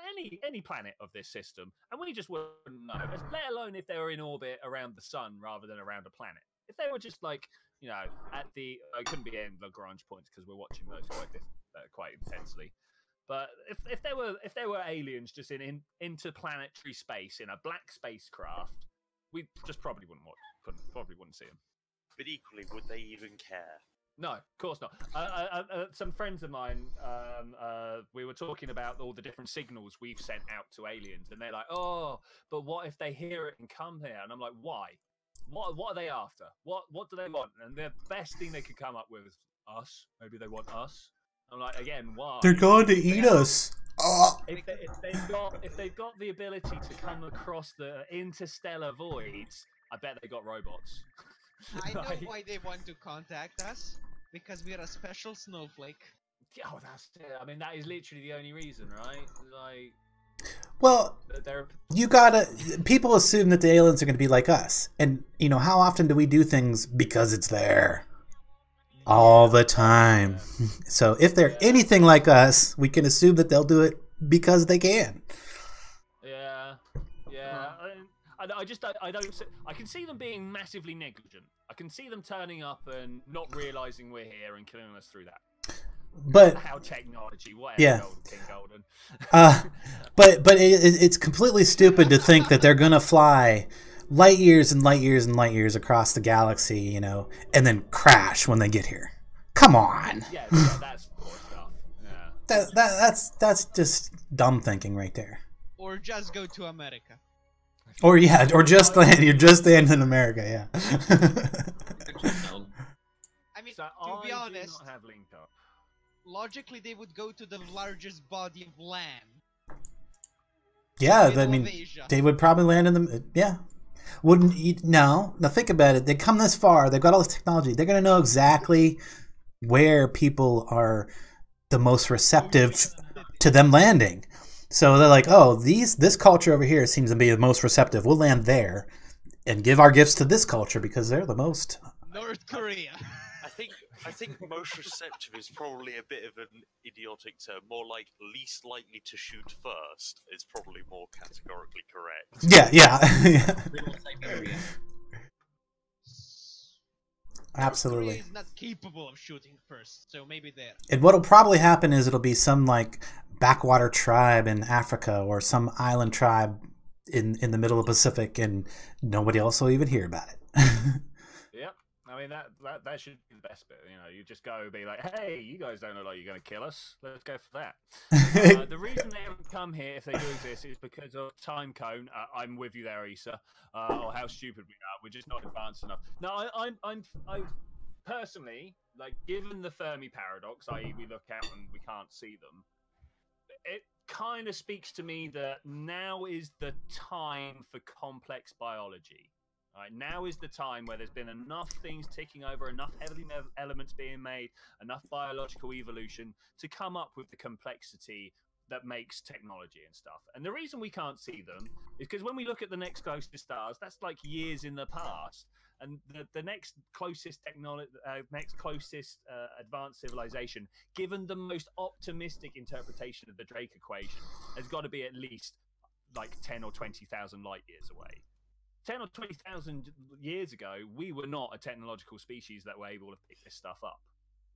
any planet of this system, and we just wouldn't know. Let alone if they were in orbit around the sun rather than around a planet. If they were just like, you know, at the I couldn't be in Lagrange points because we're watching those quite intensely. But if there were aliens just in interplanetary space in a black spacecraft, we just probably wouldn't see them. But equally, would they even care? No, of course not. Some friends of mine, we were talking about all the different signals we've sent out to aliens, and they're like, "Oh, but what if they hear it and come here?" And I'm like, "Why? What are they after? What do they want?" And the best thing they could come up with is us. Maybe they want us. I'm like, again, why? They're going to eat us. If they've got the ability to come across the interstellar voids, I bet they got robots. I know why they want to contact us. Because we are a special snowflake. Oh, that's it. I mean, that is literally the only reason, right? Like, well, you gotta. People assume that the aliens are going to be like us, and you know how often do we do things because it's there? All the time. So if they're anything like us, we can assume that they'll do it because they can. Yeah. I can see them being massively negligent. I can see them turning up and not realizing we're here and killing us through that. But how technology, whatever. Yeah. King Golden. but it's completely stupid to think that they're gonna fly light years and light years and light years across the galaxy, you know, and then crash when they get here. Come on. Yeah, that's poor stuff. Yeah. That's just dumb thinking right there. Or just go to America. Or just land. You're just landing in America, yeah. I mean, so to be honest, do not have link up. Logically they would go to the largest body of land. Yeah, I mean, they would probably land in the Wouldn't you? No, think about it. They come this far. They've got all this technology. They're gonna know exactly where people are the most receptive to them landing. So they're like, oh, this culture over here seems to be the most receptive. We'll land there and give our gifts to this culture because they're the most. North Korea. I think most receptive is probably a bit of an idiotic term. More like least likely to shoot first is probably more categorically correct. Yeah. Absolutely. North Korea is not capable of shooting first, so maybe there. And what'll probably happen is it'll be some like backwater tribe in Africa or some island tribe in the middle of the Pacific, and nobody else will even hear about it. Yep. I mean that should be the best bit. You know, you just go and be like, hey, you guys don't look like you're going to kill us. Let's go for that. The reason they haven't come here, if they do exist, is because of time cone. I'm with you there, Issa. Or how stupid we are. We're just not advanced enough. No, I personally, like, given the Fermi paradox, i.e., we look out and we can't see them. It kind of speaks to me that now is the time for complex biology. Right, now is the time where there's been enough things ticking over, enough elements being made, enough biological evolution to come up with the complexity that makes technology and stuff. And the reason we can't see them is because when we look at the next closest stars, that's like years in the past. And the next closest technology, advanced civilization, given the most optimistic interpretation of the Drake equation, has got to be at least like 10 or 20,000 light years away. 10 or 20,000 years ago, we were not a technological species that were able to pick this stuff up.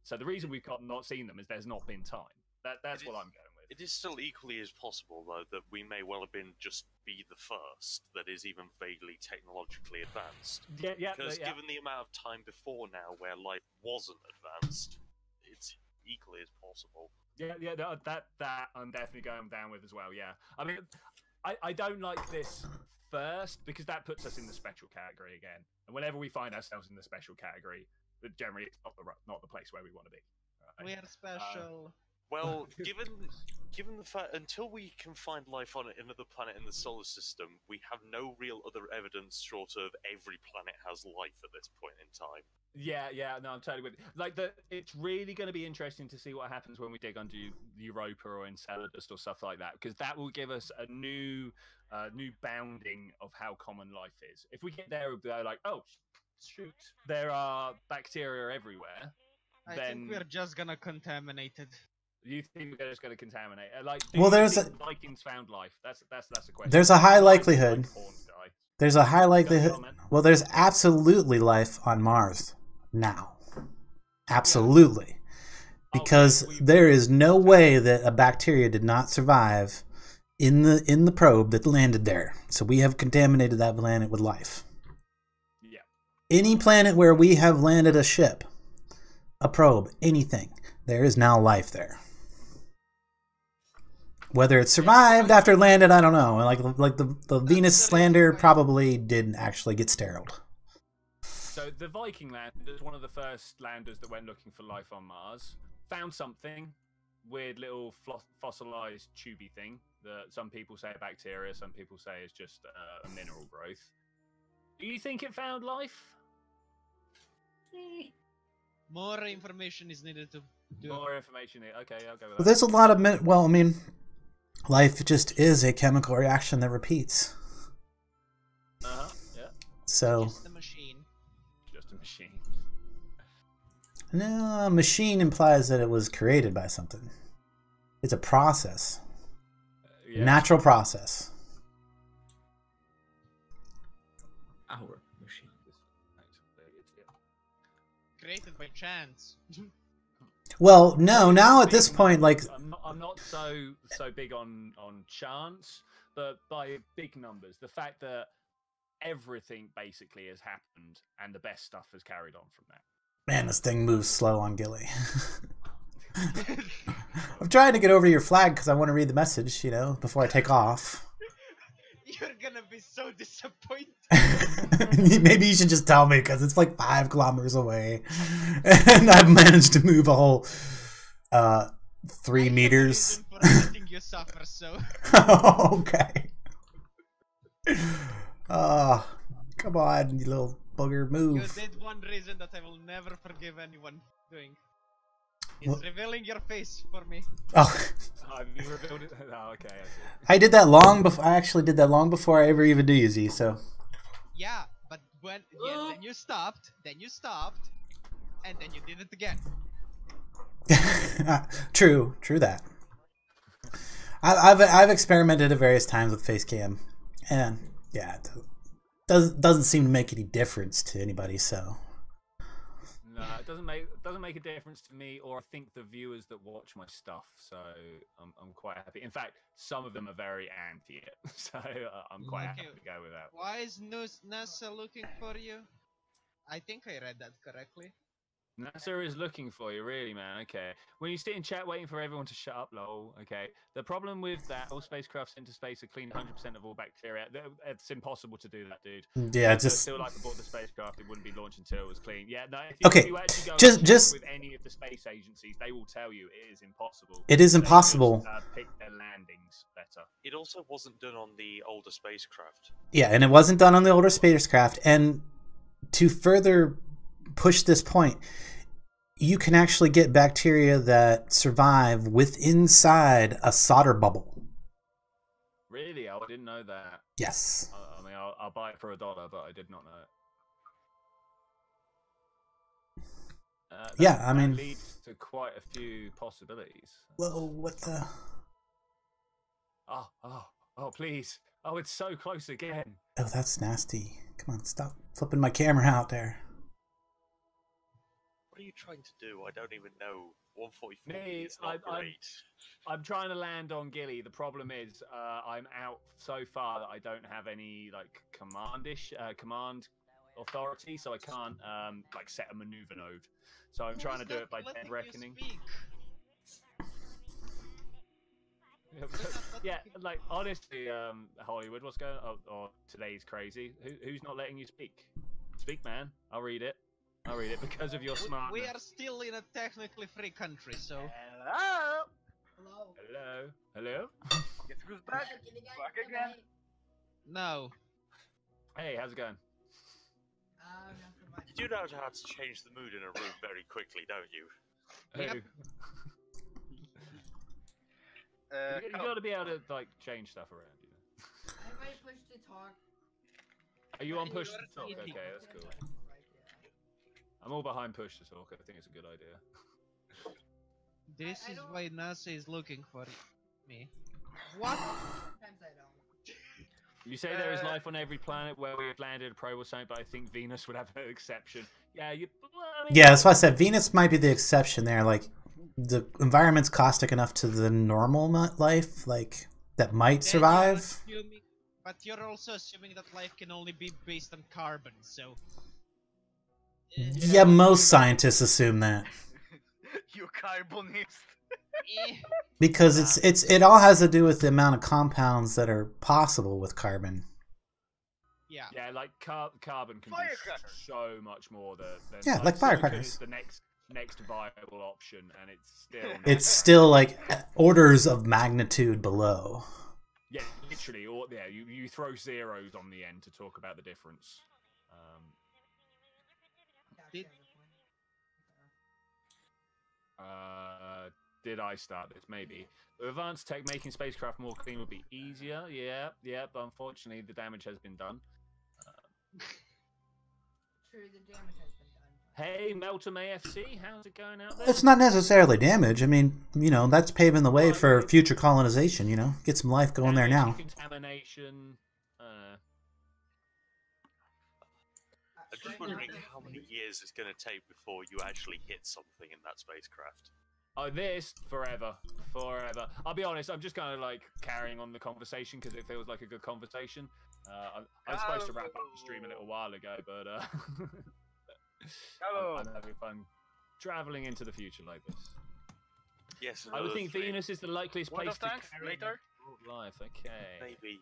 So the reason we've not seen them is there's not been time. That's what I'm going with. It is still equally as possible, though, that we may well have been just be the first that is even vaguely technologically advanced. Yeah. Because given the amount of time before now where life wasn't advanced, it's equally as possible. Yeah, that I'm definitely going down with as well. Yeah, I mean, I don't like this first because that puts us in the special category again. And whenever we find ourselves in the special category, generally it's not the place where we want to be. Right? We are special. Well, given the fact until we can find life on another planet in the solar system, we have no real other evidence short of every planet has life at this point in time. Yeah, no, I'm totally with you. Like, it's really going to be interesting to see what happens when we dig under Europa or Enceladus or stuff like that, because that will give us a new bounding of how common life is. If we get there, we'll be like, oh, shoot, there are bacteria everywhere. I think we're just gonna contaminate it. You think we're just going to contaminate? Like, Vikings found life. That's a question. There's a high likelihood. There's a high likelihood. Well, there's absolutely life on Mars now. Absolutely, because there is no way that a bacteria did not survive in the probe that landed there. So we have contaminated that planet with life. Yeah. Any planet where we have landed a ship, a probe, anything, there is now life there. Whether it survived after it landed, I don't know. Like the Venus lander probably didn't actually get steriled. So the Viking landers, one of the first landers that went looking for life on Mars, found something, weird little fossilized tubey thing that some people say are bacteria, some people say is just a mineral growth. Do you think it found life? More information is needed to do. More information. Okay, I'll go with that. Well, there's a lot of well, I mean, life just is a chemical reaction that repeats. Yeah. So. Just a machine. Just a machine. No, a machine implies that it was created by something. It's a process. Yeah. Natural process. Our machine. Created by chance. Well, no. Now at this point, like I'm not so big on chance, but by big numbers. The fact that everything basically has happened and the best stuff has carried on from that. Man, this thing moves slow on Gilly. I'm trying to get over to your flag because I want to read the message, before I take off. You're gonna be so disappointed. Maybe you should just tell me because it's like 5 kilometers away, and I've managed to move a whole 3 meters. For letting you suffer, so. Okay. Come on, you little bugger, move. You did one reason that I will never forgive anyone doing. He's revealing your face for me. Oh. You revealed it? Oh, okay. I did that long before. I actually did that long before I ever even knew you, Z. So. Yeah, but when then you stopped, and then you did it again. True that. I've experimented at various times with face cam, and yeah, it doesn't seem to make any difference to anybody. So. No, it doesn't make a difference to me, or I think the viewers that watch my stuff. So I'm quite happy. In fact, some of them are very anti it, so I'm quite happy to go with that. Why is NASA looking for you? I think I read that correctly. NASA is looking for you, really, man. Okay. When you sit in chat waiting for everyone to shut up, lol. Okay. The problem with that, all spacecrafts into space are clean 100% of all bacteria. It's impossible to do that, dude. Yeah, it's just still like aboard the spacecraft, it wouldn't be launched until it was clean. Yeah, no. Okay. If you actually go just with any of the space agencies, they will tell you it is impossible. It is impossible. They just, pick their landings better. It also wasn't done on the older spacecraft. Yeah, and it wasn't done on the older spacecraft. And to further push this point, you can actually get bacteria that survive inside a solder bubble. Really? I didn't know that. Yes. I mean, I'll buy it for $1, but I did not know it. Yeah, I mean, that leads to quite a few possibilities. Whoa, what the? Oh, please. Oh, it's so close again. Oh, that's nasty. Come on, stop flipping my camera out there. What are you trying to do? I don't even know. 144 Me, is not great. I'm trying to land on Gilly. The problem is I'm out so far that I don't have any like command authority, so I can't like set a maneuver node. So I'm trying to do it by dead reckoning. Yeah, like honestly, Hollywood, what's going on? Oh, today's crazy. Who's not letting you speak? Speak, man. I'll read it. I'll read it because of your smartness. We are still in a technically free country, so. Hello. Hello. Hello. Guess who's back? Back again. No. Hey, how's it going? You do know how to change the mood in a room very quickly, don't you? Yep. You gotta be able to like change stuff around, you know. Everybody push to talk. Are you on push to talk? Okay, that's cool. I'm all behind push to talk. I think it's a good idea. This is why NASA is looking for me. What? Sometimes I don't. You say there is life on every planet where we have landed a probe or something, but I think Venus would have an exception. Yeah, I mean, yeah, that's why I said Venus might be the exception there. Like, the environment's caustic enough to the normal life, like, that might survive. But you're also assuming that life can only be based on carbon, so... Yeah, most scientists assume that. You carbonist. Because it all has to do with the amount of compounds that are possible with carbon. Yeah. Yeah, like carbon can do so much more than yeah, like firecrackers. The next viable option, and it's still like orders of magnitude below. Yeah, literally. Or yeah, you throw zeros on the end to talk about the difference. Did I start this? Maybe. With advanced tech, making spacecraft more clean would be easier. Yeah, but unfortunately, the damage has been done. True, the damage has been done. Hey, Meltem AFC, how's it going out there? It's not necessarily damage. I mean, you know, that's paving the way for future colonization, you know? Get some life going there now. Contamination. I'm just wondering how many years it's going to take before you actually hit something in that spacecraft. Oh, this forever. I'll be honest, I'm just kind of like carrying on the conversation because it feels like a good conversation. I was supposed to wrap up the stream a little while ago, but I'm having fun traveling into the future like this. Yes, I would think Venus is the likeliest place to carry later life. Okay. Maybe.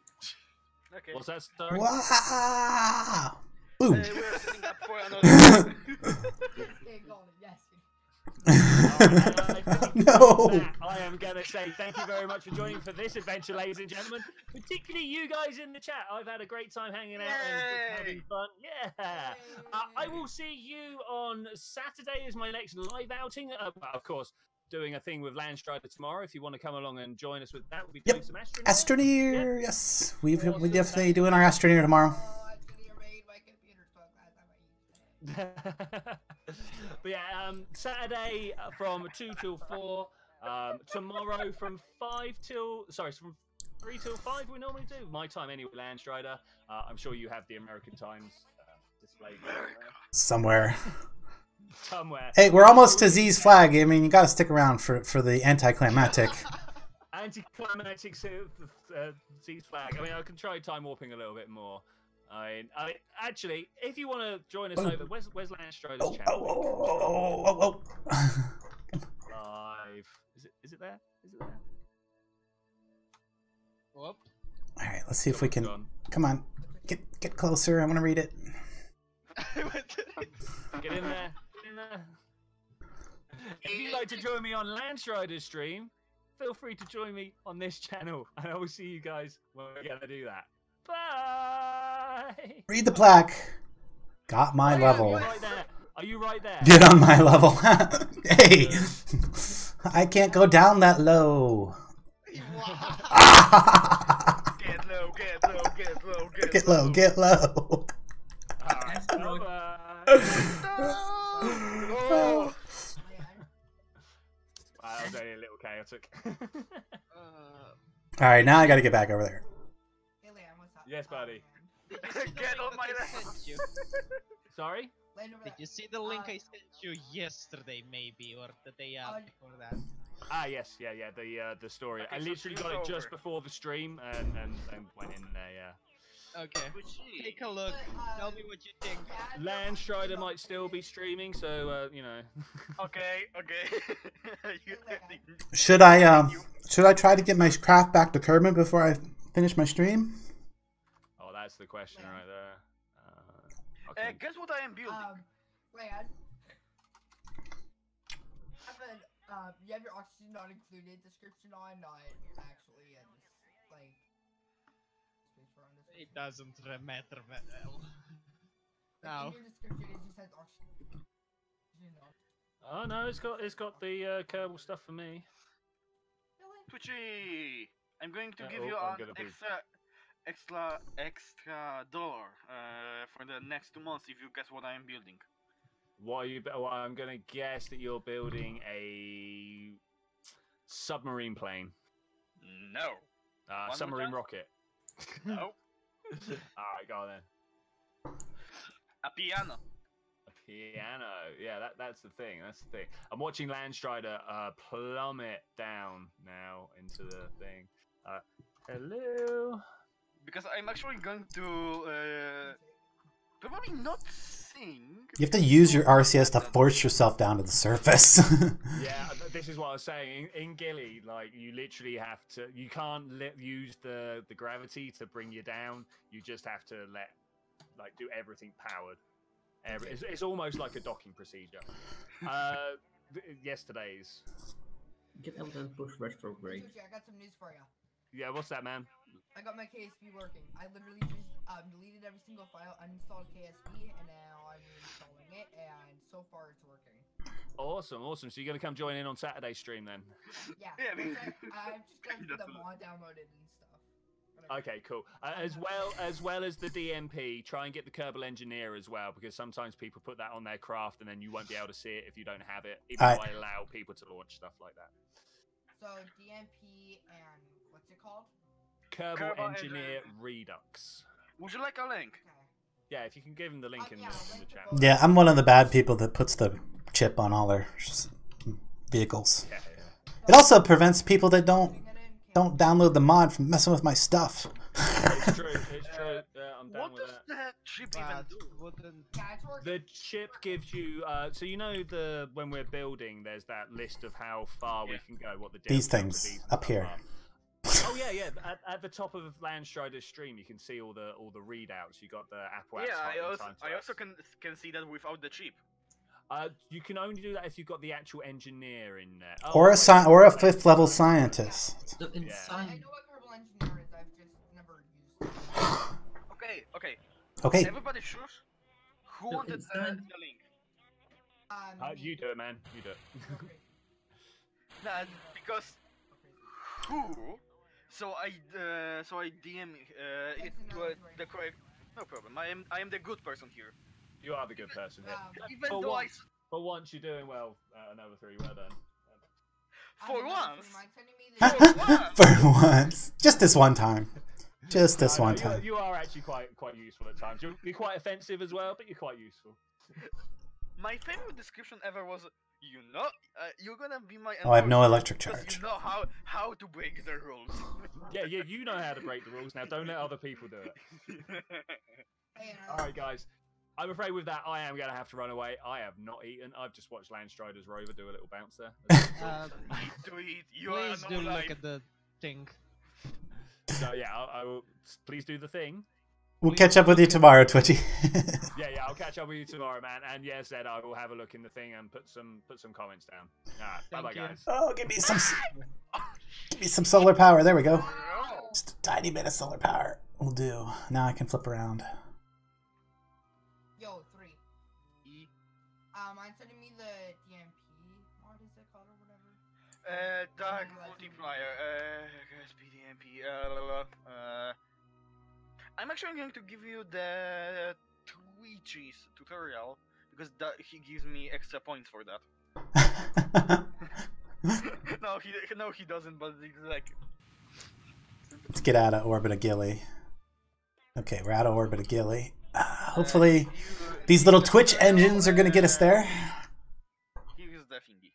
Okay. What's that story? Wow! Boom! We're setting up for another. No! I am going to say thank you very much for joining for this adventure, ladies and gentlemen. Particularly you guys in the chat. I've had a great time hanging out and having fun. Yeah. I will see you on Saturday as my next live outing. Of course, doing a thing with Landstryder tomorrow. If you want to come along and join us with that, we'll be doing some Astroneer. Astroneer, yes. We definitely doing our Astroneer tomorrow. But yeah, Saturday from 2 till 4. Tomorrow from 3 till 5 we normally do. My time anyway, Landstryder. I'm sure you have the American times displayed somewhere. Somewhere. Hey, we're almost to Z's flag. I mean, you got to stick around for the anticlimactic. Anticlimactic Z's flag. I mean, I can try time warping a little bit more. I actually, if you want to join us over, where's Landstryder's channel? Live. Is it there? Is it there? Whoop. All right, let's see if we can. Come on, get closer. I want to read it. Get in there. If you'd like to join me on Landstryder's stream, feel free to join me on this channel, and I will see you guys when we're gonna do that. Bye. Read the plaque. Got my level. Are you right there? Get on my level. Hey, I can't go down that low. Get low. Alright, Oh. that was only a little chaotic. Alright, now I gotta get back over there. Hey, Leon, what's up? Yes, buddy. Get on my level. Sorry? Did you see the link I sent you yesterday, maybe, or the day before that? Ah, yes, yeah, the story. Okay, I so literally got it just before the stream and went in there, yeah. Okay. Take a look. Tell me what you think. Landstryder might still be streaming, so you know. Okay. Should I try to get my craft back to Kerbal before I finish my stream? Oh, that's the question right there. Guess what I am building? Leon. You have your oxygen not included description on, not actually, and like. It doesn't matter well. No. In your description, it just says oxygen. Oh no, it's got the Kerbal stuff for me. Twitchi, I'm going to give oh, you I'm an gonna extra dollar for the next 2 months if you guess what I am building. What are you? Well, I'm gonna guess that you're building a submarine plane. No. Submarine rocket. No. Alright, go on then. A piano. A piano. Yeah, that's the thing. That's the thing. I'm watching Landstryder plummet down now into the thing. Hello. Because I'm actually going to probably not sing. You have to use your RCS to force yourself down to the surface. Yeah, this is what I was saying. In Gilly, like, you literally have to... You can't use the gravity to bring you down. You just have to do everything powered. It's almost like a docking procedure. Yesterday's... Get out and push retrograde. I got some news for you. Yeah, what's that, man? I got my KSP working. I literally just deleted every single file, uninstalled KSP, and now I'm reinstalling it, and so far it's working. Awesome. So you're going to come join in on Saturday's stream then? Yeah. Yeah, I've just got the mod downloaded and stuff. Okay, cool. As well as the DMP, try and get the Kerbal Engineer as well, because sometimes people put that on their craft and then you won't be able to see it if you don't have it, even though I allow people to launch stuff like that. So DMP and what's it called? Kerbal Engineer Redux. Would you like a link? Okay. Yeah, if you can give him the link in the chat. Yeah, I'm one of the bad people that puts the chip on all their vehicles. Yeah. It also prevents people that don't download the mod from messing with my stuff. It's true. Yeah, I'm down What with does that. that chip even do? The chip gives you, so you know when we're building, there's that list of how far we can go, what the These things up here. Oh yeah. At the top of Landstryder's stream, you can see all the readouts. You got the Apple. Yeah, I also can see that without the chip. You can only do that if you've got the actual engineer in there. Or a 5th level scientist. I know what Kerbal Engineer is. I've just never used it. Okay. Everybody sure? Who wanted the link? You do it, man. You do it. Nah, because who? So I DM it to the correct. No problem. I am the good person here. You are the good person here. Even For though once, for once, you're doing well. Another 3. Well done. For once. For once, just this one time. Just this one time. You are actually quite useful at times. You're quite offensive as well, but you're quite useful. My favorite description ever was, you know, you're gonna be my. Oh, I have no electric charge. You know how to break the rules. Yeah, you know how to break the rules. Now, don't let other people do it. All right, guys. I'm afraid with that, I am going to have to run away. I have not eaten. I've just watched Landstryder's rover do a little bounce there. Please do look at the thing. So yeah, I will. Please do the thing. We'll catch up with you tomorrow, Twitchy. Yeah, I'll catch up with you tomorrow, man. And yes, Ed, I will have a look in the thing and put some comments down. All right, bye, guys. Oh, give me some solar power. There we go. Just a tiny bit of solar power will do. Now I can flip around. Yo, 3. Mind sending me the DMP. What is it called or whatever? Dark multiplier. SPDMP. I'm actually going to give you the Twitchi's tutorial because he gives me extra points for that. No, he doesn't. But it's like. Let's get out of orbit of Gilly. Okay, we're out of orbit of Gilly. Hopefully, these little Twitch engines are gonna get us there. Here's the thingy.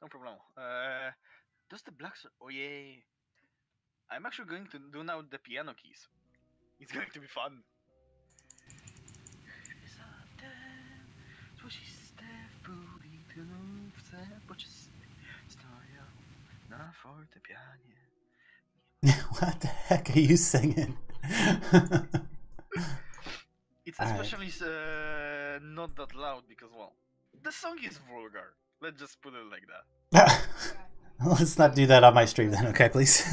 No problem. Does the blacks? Oh yeah. I'm actually going to do now the piano keys. It's going to be fun. What the heck are you singing? It's especially not that loud because, well, the song is vulgar. Let's just put it like that. Let's not do that on my stream then, okay, please?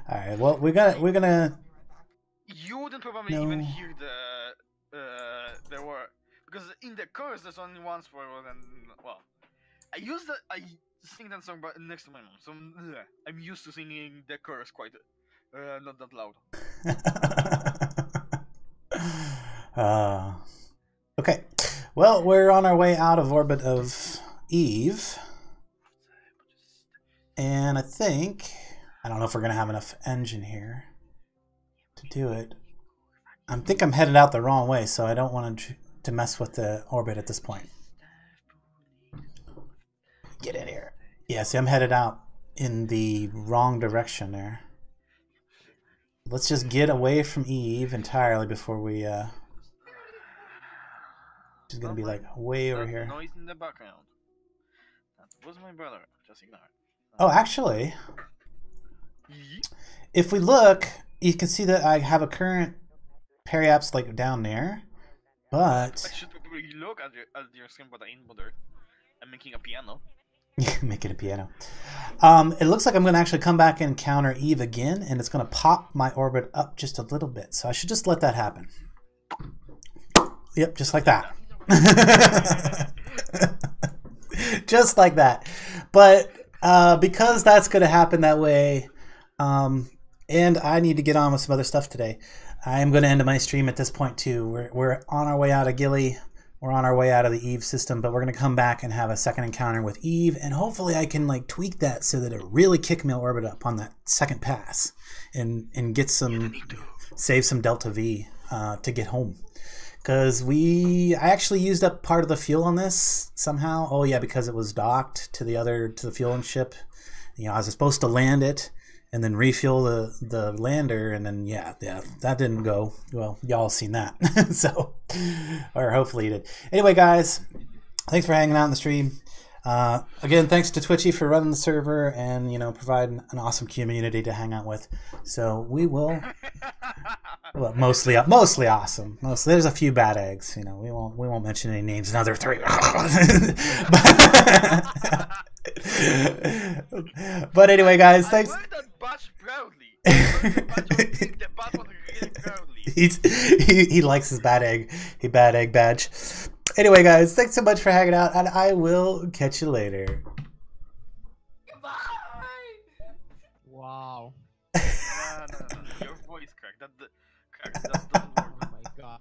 Alright, well, we're gonna... You wouldn't probably even hear the word. Because in the chorus, there's only one swear word and, well... I sing that song next to my mom, so I'm used to singing the chorus quite not that loud. Okay, well, we're on our way out of orbit of Eve, and I don't know if we're gonna have enough engine here to do it. I think I'm headed out the wrong way, so I don't want to mess with the orbit at this point. Get in here. Yeah, see, I'm headed out in the wrong direction there. Let's just get away from Eve entirely before we, She's gonna be like way over here. Noise in the background. That was my brother. Just ignore it. Oh, actually, if we look, you can see that I have a current periapse like down there, but... I should probably look at your screen, but I ain't bothered. I'm making a piano. Make it a piano. It looks like I'm going to actually come back and counter Eve again, and it's going to pop my orbit up just a little bit. So I should just let that happen. Yep, just like that. Just like that. But because that's going to happen that way, and I need to get on with some other stuff today, I'm going to end my stream at this point too. We're on our way out of Gilly. We're on our way out of the Eve system, but we're going to come back and have a second encounter with Eve, and hopefully I can like tweak that so that it really kick my orbit up on that second pass and get some, save some Delta V to get home. Because I actually used up part of the fuel on this somehow. Oh yeah, because it was docked to the fueling ship. You know, I was supposed to land it and then refuel the lander, and then yeah, that didn't go well. Y'all seen that. So, or hopefully you did. Anyway, guys, thanks for hanging out in the stream. Again, thanks to Twitchy for running the server and, you know, providing an awesome community to hang out with. So we will, well, mostly awesome. There's a few bad eggs. You know, we won't mention any names. Another 3. But anyway, guys, thanks. He likes his bad egg badge. Anyway, guys, thanks so much for hanging out, and I will catch you later. Goodbye. Wow. No. Your voice cracked. That doesn't work. Oh my god.